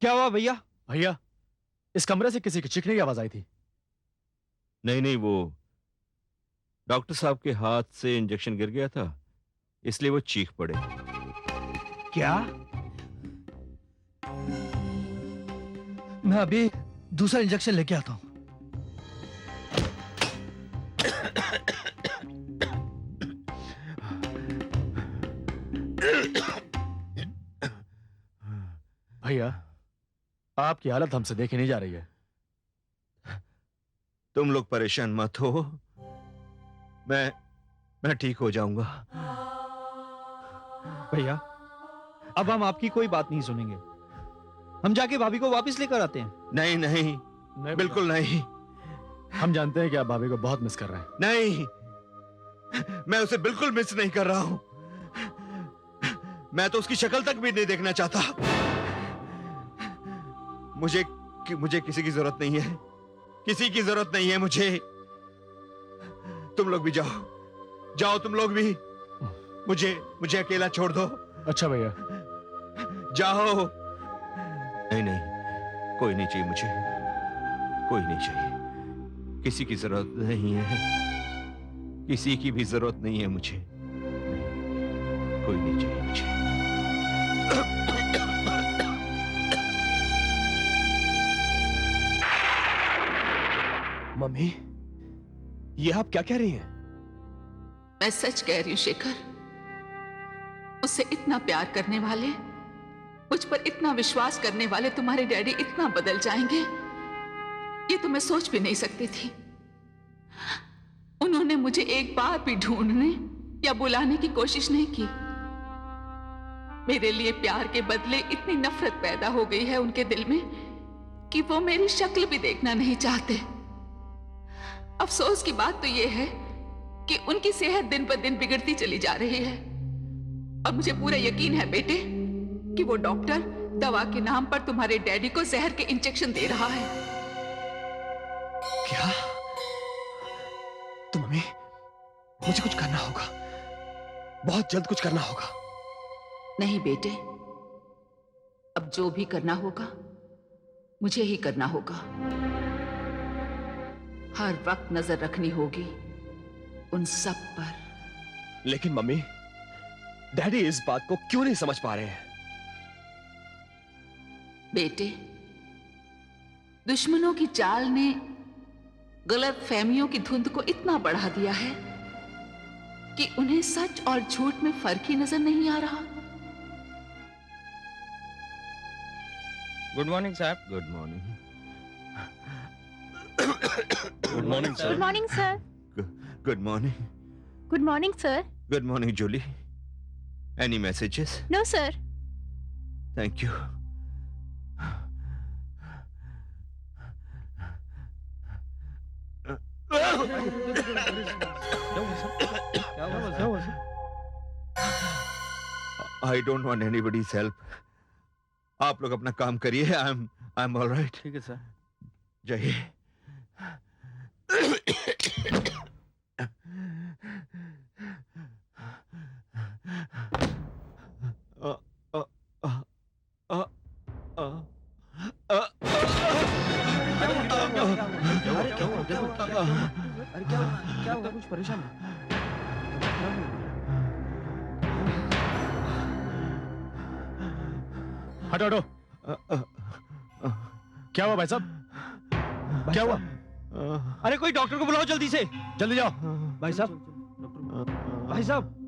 S5: क्या हुआ भैया?
S13: भैया, इस कमरे से किसी की चीखने की आवाज आई थी।
S8: नहीं नहीं, वो डॉक्टर साहब के हाथ से इंजेक्शन गिर गया था, इसलिए वो चीख पड़े।
S12: क्या? मैं अभी दूसरा इंजेक्शन लेके आता हूं।
S13: भैया, आपकी हालत हमसे देखी नहीं जा रही है।
S8: तुम लोग परेशान मत हो, मैं ठीक हो जाऊंगा।
S5: भैया, अब हम आपकी कोई बात नहीं सुनेंगे। हम जाके भाभी को वापस लेकर आते हैं।
S8: नहीं नहीं, बिल्कुल नहीं।
S13: हम जानते हैं कि आप भाभी को बहुत मिस कर रहे हैं।
S8: नहीं, मैं उसे बिल्कुल मिस नहीं कर रहा हूं। मैं तो उसकी शक्ल तक भी नहीं देखना चाहता। मुझे किसी की जरूरत नहीं है, किसी की जरूरत नहीं है मुझे। तुम लोग भी जाओ तुम लोग भी। मुझे अकेला छोड़ दो।
S13: अच्छा भैया,
S8: जाओ। नहीं, कोई नहीं चाहिए मुझे, कोई नहीं चाहिए। किसी की जरूरत नहीं है, किसी की भी जरूरत नहीं है मुझे। कोई नहीं चाहिए मुझे।
S10: मम्मी, ये आप क्या कह रही हैं?
S14: मैं सच कह रही हूं शेखर। उससे इतना प्यार करने वाले, मुझ पर इतना विश्वास करने वाले तुम्हारे डैडी इतना बदल जाएंगे, ये तो मैं सोच भी नहीं सकती थी। उन्होंने मुझे एक बार भी ढूंढने या बुलाने की कोशिश नहीं की। मेरे लिए प्यार के बदले इतनी नफरत पैदा हो गई है उनके दिल में कि वो मेरी शक्ल भी देखना नहीं चाहते। अफसोस की बात तो यह है कि उनकी सेहत दिन पर दिन बिगड़ती चली जा रही है। और मुझे पूरा यकीन है बेटे कि वो डॉक्टर दवा के नाम पर तुम्हारे डैडी को जहर के इंजेक्शन दे रहा है।
S10: क्या? तो मम्मी, मुझे कुछ करना होगा, बहुत जल्द कुछ करना होगा।
S14: नहीं बेटे, अब जो भी करना होगा मुझे ही करना होगा। हर वक्त नजर रखनी होगी उन सब पर।
S10: लेकिन मम्मी, डैडी इस बात को क्यों नहीं समझ पा रहे हैं?
S14: बेटे, दुश्मनों की चाल ने गलत फहमियों की धुंध को इतना बढ़ा दिया है कि उन्हें सच और झूठ में फर्क ही नजर नहीं आ रहा।
S5: गुड मॉर्निंग साहब।
S8: Good morning.
S5: Good morning sir.
S2: Good morning sir.
S8: Good morning.
S2: Good morning sir.
S8: Good morning Julie. Any messages?
S2: No sir.
S8: Thank you. I don't want anybody's help. आप लोग अपना काम करिए। I'm all right.
S5: ठीक है sir.
S8: जाइए।
S5: अरे क्या होगा? कुछ परेशान है?
S13: हटो हटो। क्या हुआ भाई साहब? क्या हुआ?
S5: अरे कोई डॉक्टर को बुलाओ जल्दी से।
S13: जल्दी जाओ।
S5: भाई साहब, भाई साहब।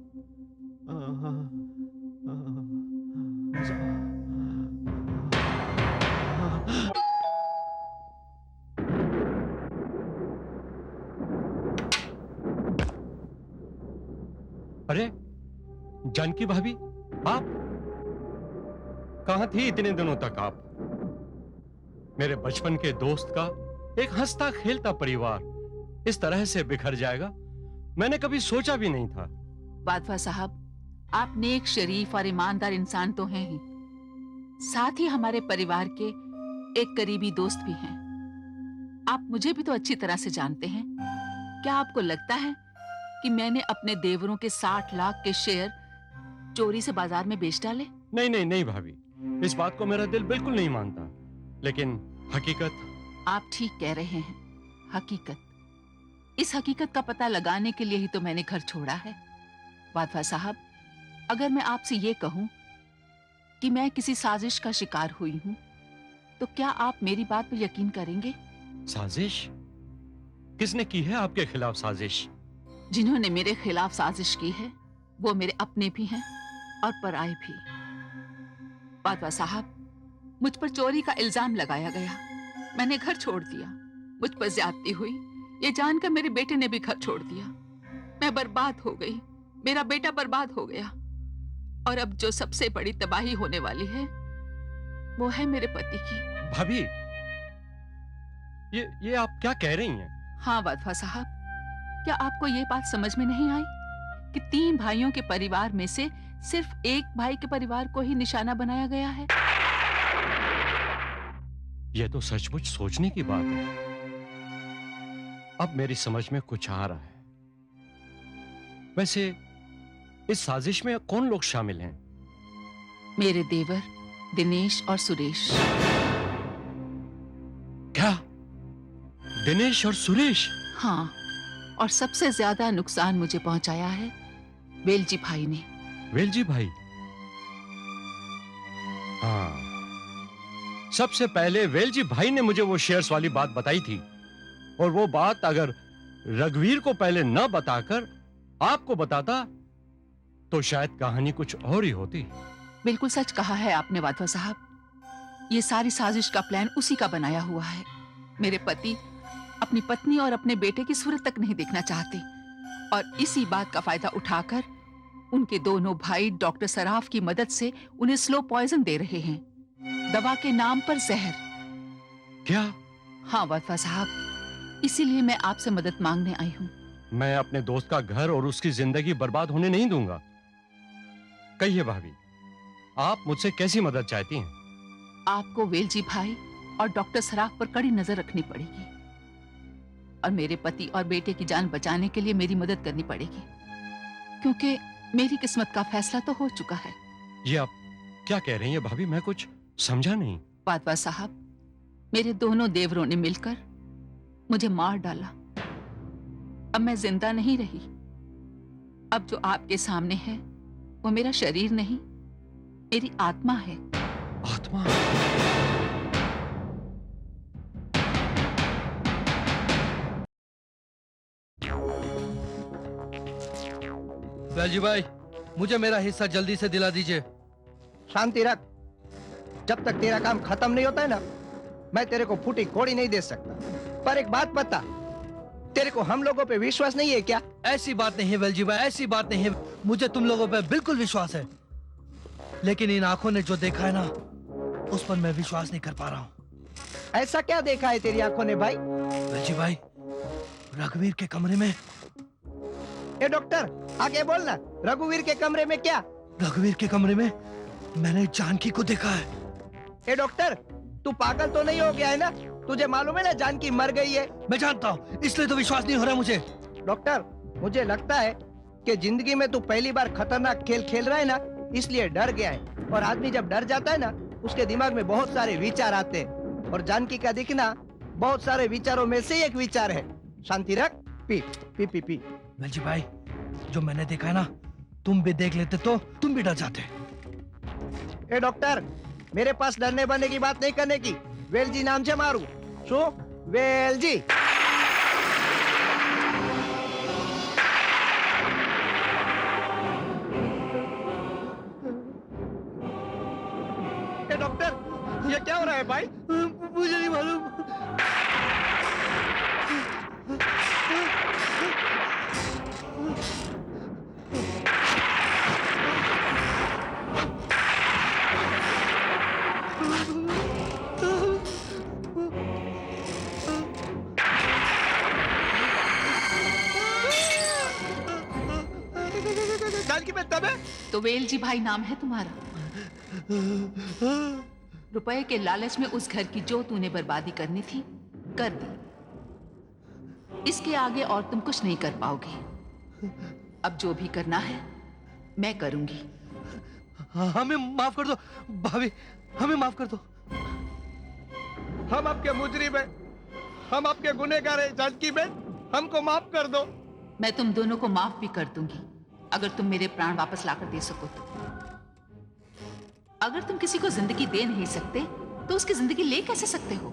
S9: अरे जानकी भाभी, आप कहां थी इतने दिनों तक? आप मेरे बचपन के दोस्त का एक हंसता खेलता परिवार इस तरह से बिखर जाएगा, मैंने कभी सोचा भी नहीं था।
S14: वाधवा साहब, आप नेक, शरीफ और ईमानदार इंसान तो हैं ही, साथ ही हमारे परिवार के एक करीबी दोस्त भी हैं। आप मुझे भी तो अच्छी तरह से जानते हैं। क्या आपको लगता है कि मैंने अपने देवरों के 60 लाख के शेयर चोरी से बाजार में बेच डाले?
S9: नहीं नहीं नहीं भाभी, इस बात को मेरा दिल बिल्कुल नहीं मानता, लेकिन हकीकत।
S14: आप ठीक कह रहे हैं, हकीकत। इस हकीकत का पता लगाने के लिए ही तो मैंने घर छोड़ा है। वाधवा साहब, अगर मैं आपसे ये कहूं कि मैं किसी साजिश का शिकार हुई हूं, तो क्या आप मेरी बात पर यकीन करेंगे?
S9: साजिश? किसने की है आपके खिलाफ साजिश?
S14: जिन्होंने मेरे खिलाफ साजिश की है वो मेरे अपने भी हैं और पराए भी। वाधवा साहब, मुझ पर चोरी का इल्जाम लगाया गया, मैंने घर छोड़ दिया। मुझ पर ज्यादती हुई, ये जानकर मेरे बेटे ने भी घर छोड़ दिया। मैं बर्बाद हो गई, मेरा बेटा बर्बाद हो गया, और अब जो सबसे बड़ी तबाही होने वाली है वो है मेरे पति की।
S9: भाभी, ये आप क्या कह रही हैं?
S14: हाँ वाधवा साहब, क्या आपको ये बात समझ में नहीं आई कि 3 भाइयों के परिवार में से सिर्फ एक भाई के परिवार को ही निशाना बनाया गया है?
S9: यह तो सचमुच सोचने की बात है। अब मेरी समझ में कुछ आ रहा है। वैसे इस साजिश में कौन लोग शामिल हैं?
S14: मेरे देवर दिनेश और सुरेश।
S9: क्या? दिनेश और सुरेश?
S14: हाँ, और सबसे ज्यादा नुकसान मुझे पहुंचाया है वेलजी भाई ने।
S9: वेलजी भाई? हाँ, सबसे पहले वेलजी भाई ने मुझे वो शेयर्स वाली बात बताई थी, और वो बात अगर रघुवीर को पहले न बताकर आपको बताता तो शायद कहानी कुछ और ही होती।
S14: बिल्कुल सच कहा है आपने वाधवा साहब, ये सारी साजिश का प्लान उसी का बनाया हुआ है। मेरे पति अपनी पत्नी और अपने बेटे की सूरत तक नहीं देखना चाहते, और इसी बात का फायदा उठाकर उनके दोनों भाई डॉक्टर सराफ की मदद से उन्हें स्लो पॉइजन दे रहे हैं, दवा के नाम पर जहर।
S9: क्या?
S14: हाँ वाधवा साहब, इसीलिए मैं आपसे मदद मांगने आई हूँ।
S9: मैं अपने दोस्त का घर और उसकी जिंदगी बर्बाद होने नहीं दूंगा। कहिए भाभी, आप मुझसे कैसी मदद चाहती हैं?
S14: आपको वेलजी भाई और डॉक्टर सराफ पर कड़ी नजर रखनी पड़ेगी, और मेरे पति और बेटे की जान बचाने के लिए मेरी मदद करनी पड़ेगी, क्योंकि मेरी किस्मत का फैसला तो हो चुका है।
S9: ये आप क्या कह रही हैं भाभी? मैं कुछ समझा नहीं।
S14: वाधवा साहब, मेरे दोनों देवरों ने मिलकर मुझे मार डाला। अब मैं जिंदा नहीं रही। अब जो आपके सामने है वो मेरा शरीर नहीं, मेरी आत्मा है।
S9: आत्मा?
S12: वेलजी भाई, मुझे मेरा हिस्सा जल्दी से दिला दीजिए।
S1: शांति रख, जब तक तेरा काम खत्म नहीं होता है ना, मैं तेरे को फूटी कोड़ी नहीं दे सकता। पर एक बात बता, तेरे को हम लोगों पे विश्वास नहीं है क्या?
S12: ऐसी बात नहीं है वेलजी भाई, ऐसी बात नहीं है। मुझे तुम लोगों पे बिल्कुल विश्वास है, लेकिन इन आंखों ने जो देखा है ना, उस पर मैं विश्वास नहीं कर पा रहा हूँ।
S1: ऐसा क्या देखा है तेरी आंखों ने भाई?
S12: वेलजी भाई, रघुवीर के कमरे में।
S1: ए डॉक्टर, आगे बोलना, रघुवीर के कमरे में क्या?
S12: रघुवीर के कमरे में मैंने जानकी को देखा है।
S1: ए डॉक्टर, तू पागल तो नहीं हो गया है ना? तुझे मालूम है ना जानकी मर गई है।
S12: मैं जानता हूँ, इसलिए तो विश्वास नहीं हो रहा मुझे।
S1: डॉक्टर, मुझे लगता है कि जिंदगी में तू पहली बार खतरनाक खेल खेल रहा है ना, इसलिए डर गया है। और आदमी जब डर जाता है ना, उसके दिमाग में बहुत सारे विचार आते हैं, और जानकी का दिखना बहुत सारे विचारों में से एक विचार है। शांति रख, P P P P.
S12: Velji भाई, जो मैंने देखा है ना, तुम भी देख लेते तो तुम भी डर जाते।
S1: ए डॉक्टर, मेरे पास डरने बने की बात नहीं करने की। वेलजी नाम से मारू शो वेलजी। ए डॉक्टर, ये क्या हो रहा है भाई?
S12: मुझे नहीं मालूम। तबे
S14: तो वेल जी भाई नाम है तुम्हारा। रुपए के लालच में उस घर की जो तूने बर्बादी करनी थी कर दी। इसके आगे और तुम कुछ नहीं कर पाओगे। अब जो भी करना है मैं करूंगी।
S12: हमें माफ कर दो भाभी, हमें माफ कर दो। हम आपके मुजरिम हैं, हम आपके गुनहगार हैं जानकी बहन, हमको माफ कर दो।
S14: मैं तुम दोनों को माफ भी कर दूंगी अगर तुम मेरे प्राण वापस लाकर दे सको तो। अगर तुम किसी को जिंदगी दे नहीं सकते तो उसकी जिंदगी ले कैसे सकते हो?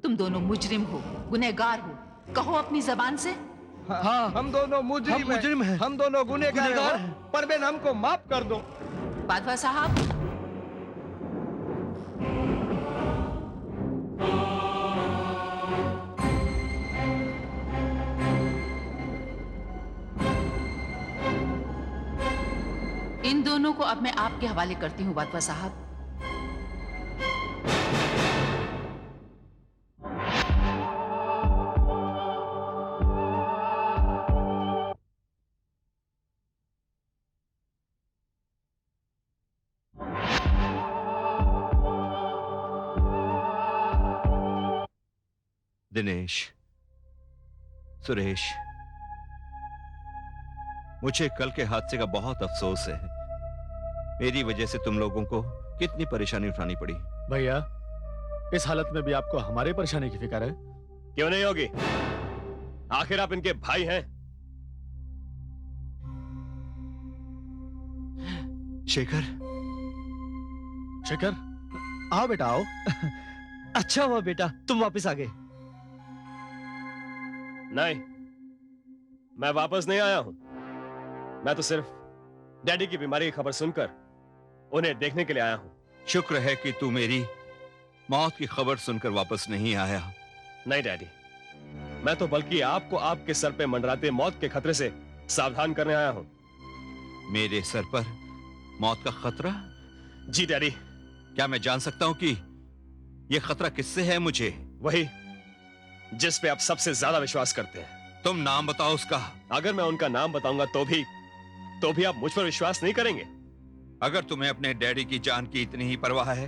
S14: तुम दोनों मुजरिम हो, गुनहगार हो, कहो अपनी जबान से।
S12: हाँ, हम दोनों मुजरिम हैं, हम दोनों गुनहगार हैं, पर बहन हमको माफ कर दो।
S14: बादशाह साहब, इन दोनों को अब मैं आपके हवाले करती हूँ बादशाह साहब।
S8: दिनेश, सुरेश, मुझे कल के हादसे का बहुत अफसोस है। मेरी वजह से तुम लोगों को कितनी परेशानी उठानी पड़ी।
S13: भैया, इस हालत में भी आपको हमारी परेशानी की फिक्र है?
S10: क्यों नहीं होगी? आखिर आप इनके भाई हैं।
S8: शेखर,
S13: शेखर, आओ बेटा आओ।
S1: अच्छा हुआ बेटा तुम वापस आ गए।
S10: नहीं, मैं वापस नहीं आया हूं। मैं तो सिर्फ डैडी की बीमारी की खबर सुनकर उन्हें देखने के लिए आया हूं।
S8: शुक्र है कि तू मेरी मौत की खबर सुनकर वापस नहीं आया।
S10: नहीं डैडी, मैं तो बल्कि आपको आपके सर पे मंडराते मौत के खतरे से सावधान करने आया हूं।
S8: मेरे सर पर मौत का खतरा?
S10: जी डैडी।
S8: क्या मैं जान सकता हूं कि यह खतरा किससे है? मुझे
S10: वही जिस पे आप सबसे ज्यादा विश्वास करते हैं।
S8: तुम नाम बताओ उसका।
S10: अगर मैं उनका नाम बताऊंगा तो भी आप मुझ पर विश्वास नहीं करेंगे।
S8: अगर तुम्हें अपने डैडी की जान की इतनी ही परवाह है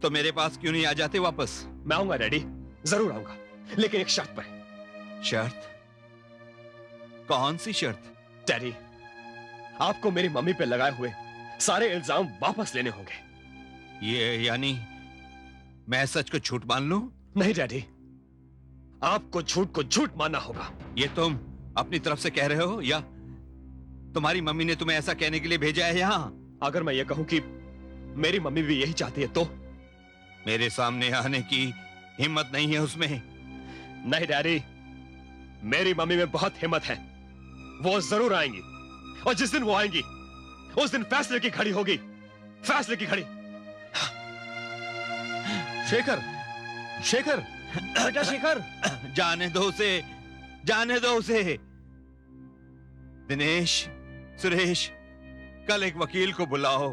S8: तो मेरे पास क्यों नहीं आ जाते वापस?
S10: मैं आऊंगा डैडी, जरूर आऊंगा, लेकिन एक शर्त पर।
S8: शर्त? कौन सी शर्त?
S10: डैडी, आपको मेरी मम्मी पे लगाए हुए सारे इल्जाम वापस लेने होंगे।
S8: ये यानी मैं सच को झूठ मान लूं?
S10: नहीं डैडी, आपको झूठ को झूठ मानना होगा।
S8: ये तुम अपनी तरफ से कह रहे हो या तुम्हारी मम्मी ने तुम्हें ऐसा कहने के लिए भेजा है यहाँ?
S10: अगर मैं ये कहूं कि मेरी मम्मी भी यही चाहती है तो?
S8: मेरे सामने आने की हिम्मत नहीं है उसमें।
S10: नहीं डैडी, मेरी मम्मी में बहुत हिम्मत है। वो जरूर आएंगी, और जिस दिन वो आएंगी उस दिन फैसले की घड़ी होगी। फैसले की घड़ी।
S13: शेखर, शेखर,
S1: बेटा शेखर,
S8: जाने दो उसे, जाने दो उसे। दिनेश, सुरेश, कल एक वकील को बुलाओ।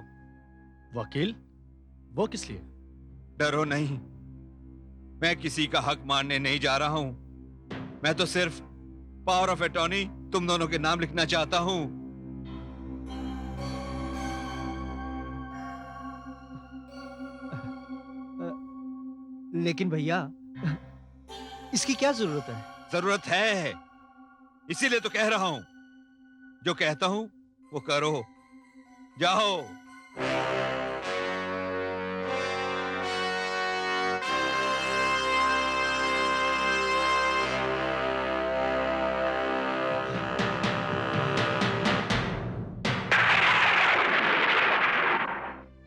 S13: वकील? वो किस लिए?
S8: डरो नहीं, मैं किसी का हक मारने नहीं जा रहा हूं। मैं तो सिर्फ पावर ऑफ अटॉर्नी तुम दोनों के नाम लिखना चाहता हूं।
S1: लेकिन भैया इसकी क्या जरूरत है?
S8: जरूरत है, इसीलिए तो कह रहा हूं। जो कहता हूं वो करो। जाओ।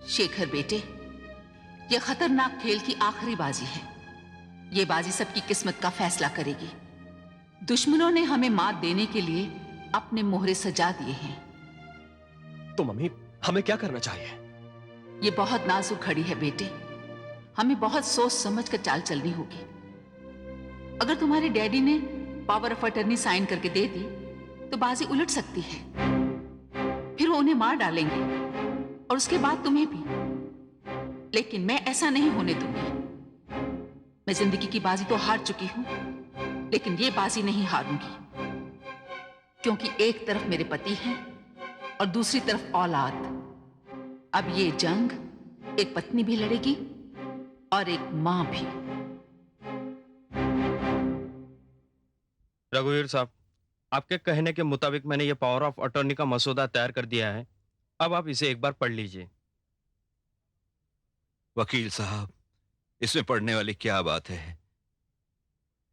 S14: शेखर बेटे, यह खतरनाक खेल की आखिरी बाजी है। यह बाजी सबकी किस्मत का फैसला करेगी। दुश्मनों ने हमें मात देने के लिए अपने मोहरे सजा दिए हैं।
S10: तो मम्मी, हमें क्या करना चाहिए?
S14: यह बहुत नाजुक घड़ी है बेटे, हमें बहुत सोच समझ कर चाल चलनी होगी। अगर तुम्हारे डैडी ने पावर ऑफ अटर्नी साइन करके दे दी तो बाजी उलट सकती है। फिर वो उन्हें मार डालेंगे और उसके बाद तुम्हें भी। लेकिन मैं ऐसा नहीं होने दूंगी। मैं जिंदगी की बाजी तो हार चुकी हूं, लेकिन ये बाजी नहीं हारूंगी। क्योंकि एक तरफ मेरे पति हैं और दूसरी तरफ औलाद। अब ये जंग एक पत्नी भी लड़ेगी और एक मां भी।
S5: रघुवीर साहब, आपके कहने के मुताबिक मैंने ये पावर ऑफ अटॉर्नी का मसौदा तैयार कर दिया है। अब आप इसे एक बार पढ़ लीजिए।
S8: वकील साहब, इसमें पढ़ने वाली क्या बात है?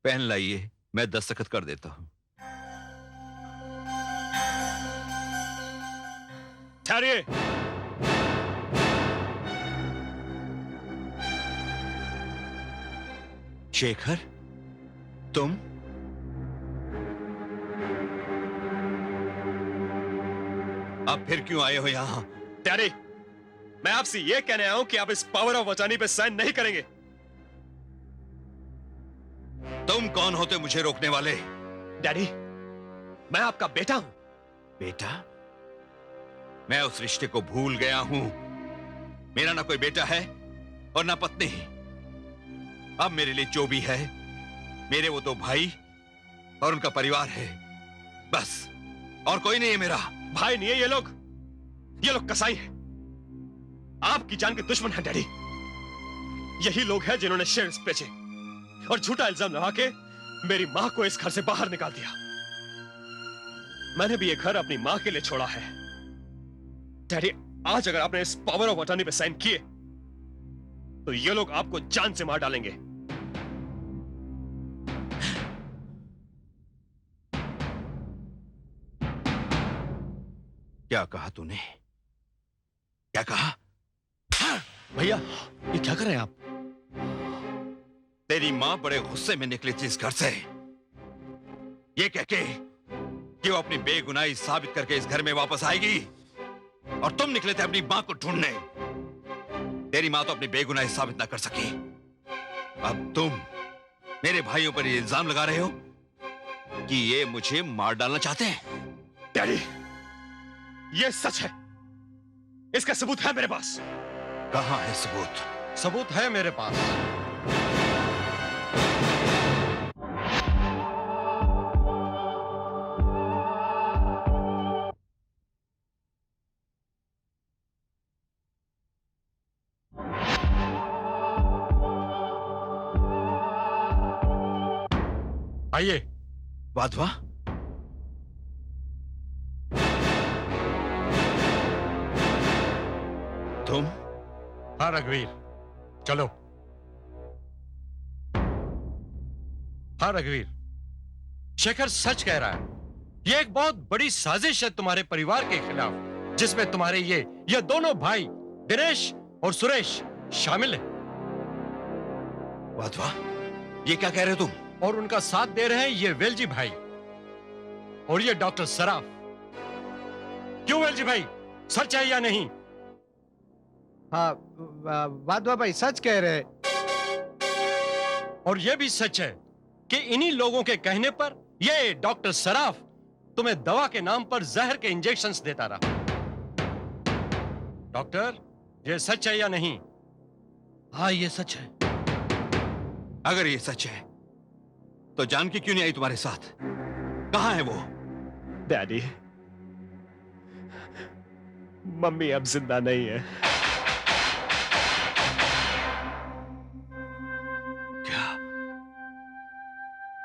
S8: पेन लाइए, मैं दस्तखत कर देता हूं।
S10: ठहरिए।
S8: शेखर, तुम? अब फिर क्यों आए हो यहां?
S10: डैडी, मैं आपसे यह कहने आया हूं कि आप इस पावर ऑफ अटॉर्नी पे साइन नहीं करेंगे।
S8: तुम कौन होते मुझे रोकने वाले?
S10: डैडी, मैं आपका बेटा हूं।
S8: बेटा? मैं उस रिश्ते को भूल गया हूं। मेरा ना कोई बेटा है और ना पत्नी। अब मेरे लिए जो भी है, मेरे वो 2 भाई और उनका परिवार है, बस। और कोई नहीं है मेरा।
S10: भाई नहीं है ये लोग कसाई हैं। आपकी जान के दुश्मन हैं डैडी। यही लोग हैं जिन्होंने शेयर्स बेचे और झूठा इल्जाम लगा के मेरी मां को इस घर से बाहर निकाल दिया। मैंने भी ये घर अपनी मां के लिए छोड़ा है। डैडी, आज अगर आपने इस पावर ऑफ अटॉर्नी पे साइन किए तो ये लोग आपको जान से मार डालेंगे।
S8: क्या कहा तूने? क्या कहा?
S13: भैया, ये क्या कर रहे हैं आप?
S8: तेरी मां बड़े गुस्से में निकली थी इस घर से, ये कह के कि वो अपनी बेगुनाही साबित करके इस घर में वापस आएगी, और तुम निकले थे अपनी मां को ढूंढने। तेरी मां तो अपनी बेगुनाही साबित ना कर सकी। अब तुम मेरे भाइयों पर ये इल्जाम लगा रहे हो कि ये मुझे मार डालना चाहते हैं।
S10: डैडी, ये सच है। इसका सबूत है मेरे पास।
S8: कहां है सबूत?
S9: सबूत है मेरे पास। आइए।
S8: वाधवा, तुम?
S9: हाँ रघुवीर, चलो। हाँ रघुवीर, शेखर सच कह रहा है। ये एक बहुत बड़ी साजिश है तुम्हारे परिवार के खिलाफ, जिसमें तुम्हारे ये दोनों भाई दिनेश और सुरेश शामिल हैं।
S8: वाधवा, ये क्या कह रहे हो तुम?
S9: और उनका साथ दे रहे हैं ये वेलजी भाई और ये डॉक्टर सराफ। क्यों वेलजी भाई, सच है या नहीं?
S1: हाँ वाधवा भाई सच कह रहे हैं।
S9: और यह भी सच है कि इन्हीं लोगों के कहने पर ये डॉक्टर सराफ तुम्हें दवा के नाम पर जहर के इंजेक्शंस देता रहा। डॉक्टर, ये सच है या नहीं?
S12: हाँ ये सच है।
S8: अगर ये सच है तो जानकी क्यों नहीं आई तुम्हारे साथ? कहां है वो?
S10: डैडी, मम्मी अब जिंदा नहीं है।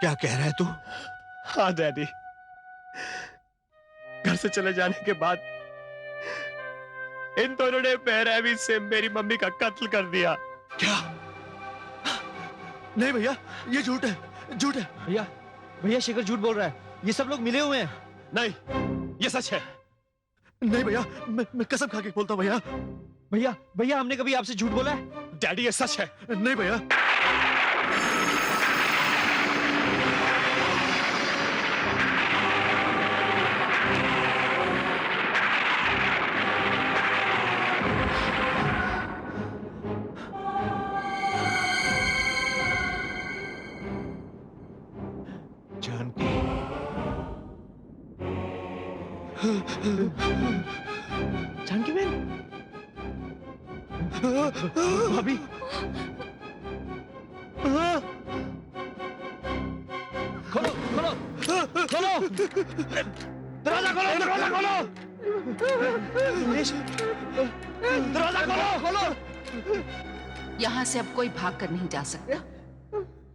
S8: क्या कह रहा है तू?
S10: हाँ डैडी, घर से चले जाने के बाद इन दोनों ने बेरहमी से मेरी मम्मी का कत्ल कर दिया।
S8: क्या?
S13: नहीं भैया, ये झूठ है, झूठ है।
S1: भैया शेखर झूठ बोल रहा है। ये सब लोग मिले हुए हैं।
S10: नहीं, ये सच है।
S13: नहीं भैया, मैं कसम खा के बोलता हूँ भैया।
S1: भैया हमने कभी आपसे झूठ बोला है?
S10: डैडी ये सच है।
S13: नहीं भैया।
S8: जानकी,
S1: जानकी बहन, भाभी, खोलो खोलो खोलो।
S12: दरवाजा खोलो, दरवाजा खोलो, दरवाजा खोलो, खोलो।
S14: यहां से अब कोई भाग कर नहीं जा सकता।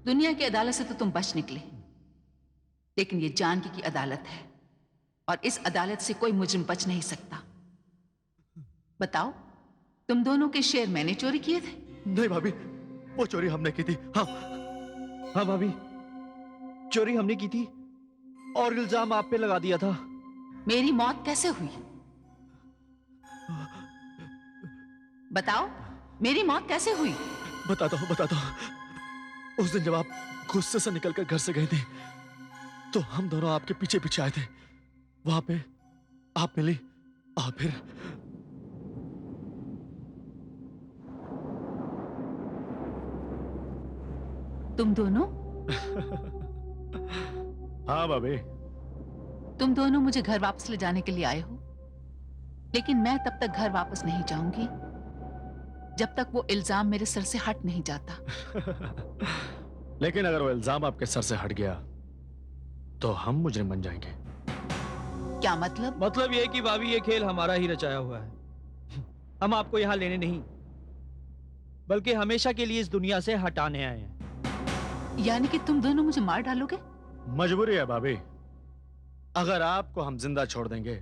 S14: दुनिया की अदालत से तो तुम बच निकले, लेकिन ये जानकी की अदालत है और इस अदालत से कोई मुजरिम बच नहीं सकता। बताओ, तुम दोनों के शेयर मैंने चोरी किए थे?
S13: नहीं भाभी, वो चोरी हमने की थी। हाँ
S5: हाँ भाभी, चोरी हमने की थी और इल्जाम आप पे लगा दिया था।
S14: मेरी मौत कैसे हुई? बताओ, मेरी मौत कैसे हुई?
S13: बताता हूँ, बताता हूँ। उस दिन जब आप गुस्से से निकलकर घर से गए थे, तो हम दोनों आपके पीछे पीछे आए थे। वहां पे आप मिली और फिर
S14: तुम दोनों?
S13: हाँ भाभी।
S14: तुम दोनों मुझे घर वापस ले जाने के लिए आए हो, लेकिन मैं तब तक घर वापस नहीं जाऊंगी जब तक वो इल्जाम मेरे सर से हट नहीं जाता।
S13: लेकिन अगर वो इल्जाम आपके सर से हट गया तो हम मुजरिम बन जाएंगे।
S14: क्या मतलब?
S5: मतलब ये कि भाभी, ये खेल हमारा ही रचाया हुआ है। हम आपको यहाँ लेने नहीं, बल्कि हमेशा के लिए इस दुनिया से हटाने आए हैं।
S14: यानी कि तुम दोनों मुझे मार डालोगे?
S13: मजबूरी है भाभी। अगर आपको हम जिंदा छोड़ देंगे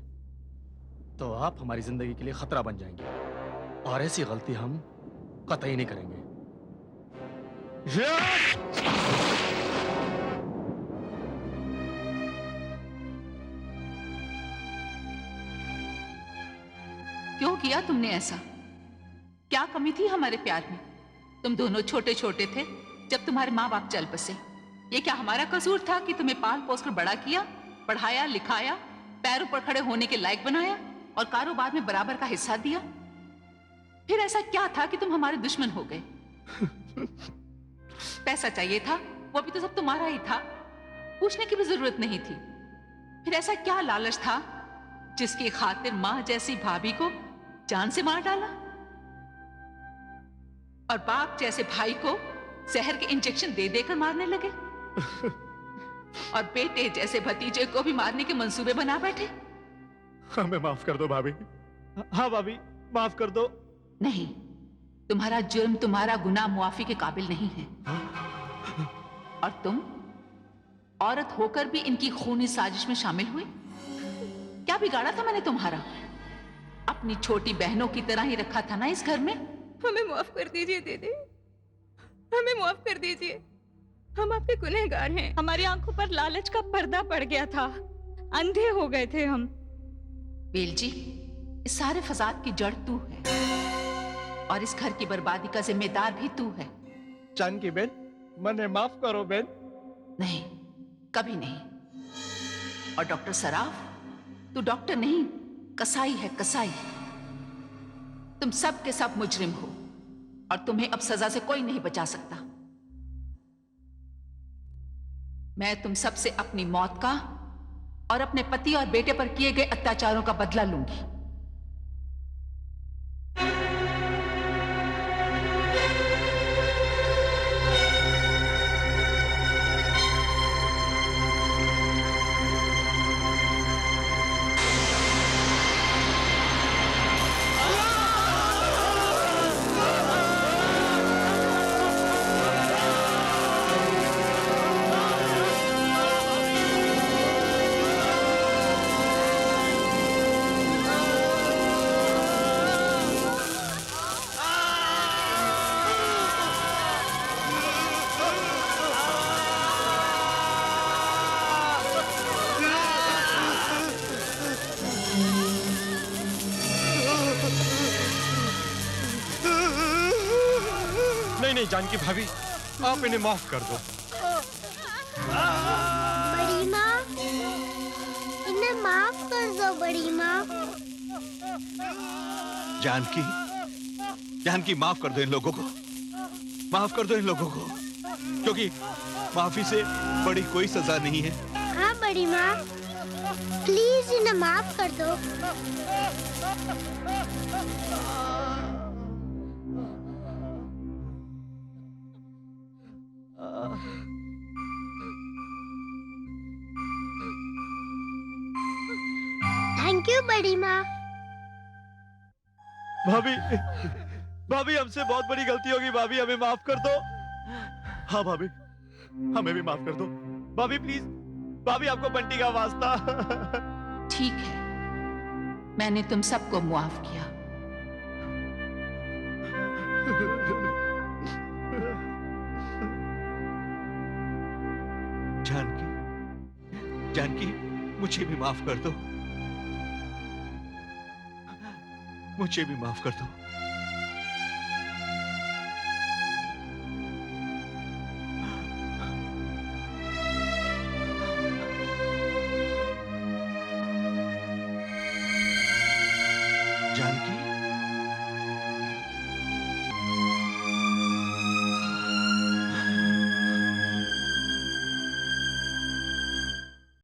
S13: तो आप हमारी जिंदगी के लिए खतरा बन जाएंगे, और ऐसी गलती हम कतई नहीं करेंगे।
S14: क्यों किया तुमने ऐसा? क्या कमी थी हमारे प्यार में? तुम दोनों छोटे छोटे थे जब तुम्हारे माँ बाप चल बसे। ये क्या हमारा कसूर था कि तुम्हें पाल पोस कर बड़ा किया, पढ़ाया लिखाया, पैरों पर खड़े होने के लायक बनाया और कारोबार में बराबर का हिस्सा दिया? फिर ऐसा क्या था कि तुम हमारे दुश्मन हो गए? पैसा चाहिए था, वो भी तो सब तुम्हारा ही था, पूछने की भी जरूरत नहीं थी। फिर ऐसा क्या लालच था जिसकी खातिर माँ जैसी भाभी को जान से मार डाला और बाप जैसे भाई को जहर के इंजेक्शन दे देकर मारने लगे और बेटे जैसे भतीजे को भी मारने के मंसूबे बना बैठे?
S13: हमें माफ कर दो भाभी।
S5: हाँ भाभी, माफ कर दो।
S14: नहीं, तुम्हारा जुर्म, तुम्हारा गुनाह मुआफी के काबिल नहीं है। और तुम औरत होकर भी इनकी खूनी साजिश में शामिल हुई। क्या बिगाड़ा था मैंने तुम्हारा? अपनी छोटी बहनों की तरह ही रखा था ना इस घर में।
S2: हमें माफ कर दीजिए दीदी, हमें माफ कर दीजिए। हम आपके गुनहगार हैं।
S3: हमारी आंखों पर लालच का पर्दा पड़ गया था, अंधे हो गए थे हम।
S14: बेल जी, इस सारे फसाद की जड़ तू है और इस घर की बर्बादी का जिम्मेदार भी तू है।
S1: जानकी बेन, मने माफ करो बेन।
S14: नहीं, कभी नहीं। और डॉक्टर सराफ, तू डॉक्टर नहीं, कसाई है, कसाई। तुम सब के सब मुजरिम हो और तुम्हें अब सजा से कोई नहीं बचा सकता। मैं तुम सब से अपनी मौत का और अपने पति और बेटे पर किए गए अत्याचारों का बदला लूंगी।
S9: नहीं जानकी भाभी, आप इन्हें माफ कर दो।
S4: बड़ी माँ, इन्हें माफ कर दो बड़ी माँ।
S8: जानकी, जानकी माफ कर दो इन लोगों को, माफ कर दो इन लोगों को, क्योंकि माफी से बड़ी कोई सजा नहीं है।
S4: हाँ बड़ी माँ, प्लीज इन्हें माफ कर दो। बड़ी माँ।
S13: भाभी, भाभी हमसे बहुत बड़ी गलती होगी भाभी, हमें माफ कर दो। हाँ भाभी, हमें भी माफ कर दो भाभी, प्लीज भाभी, आपको बंटी का वास्ता।
S14: ठीक है, मैंने तुम सबको मुआफ किया।
S13: जानकी, जानकी, मुझे भी माफ कर दो, मुझे भी माफ कर दो।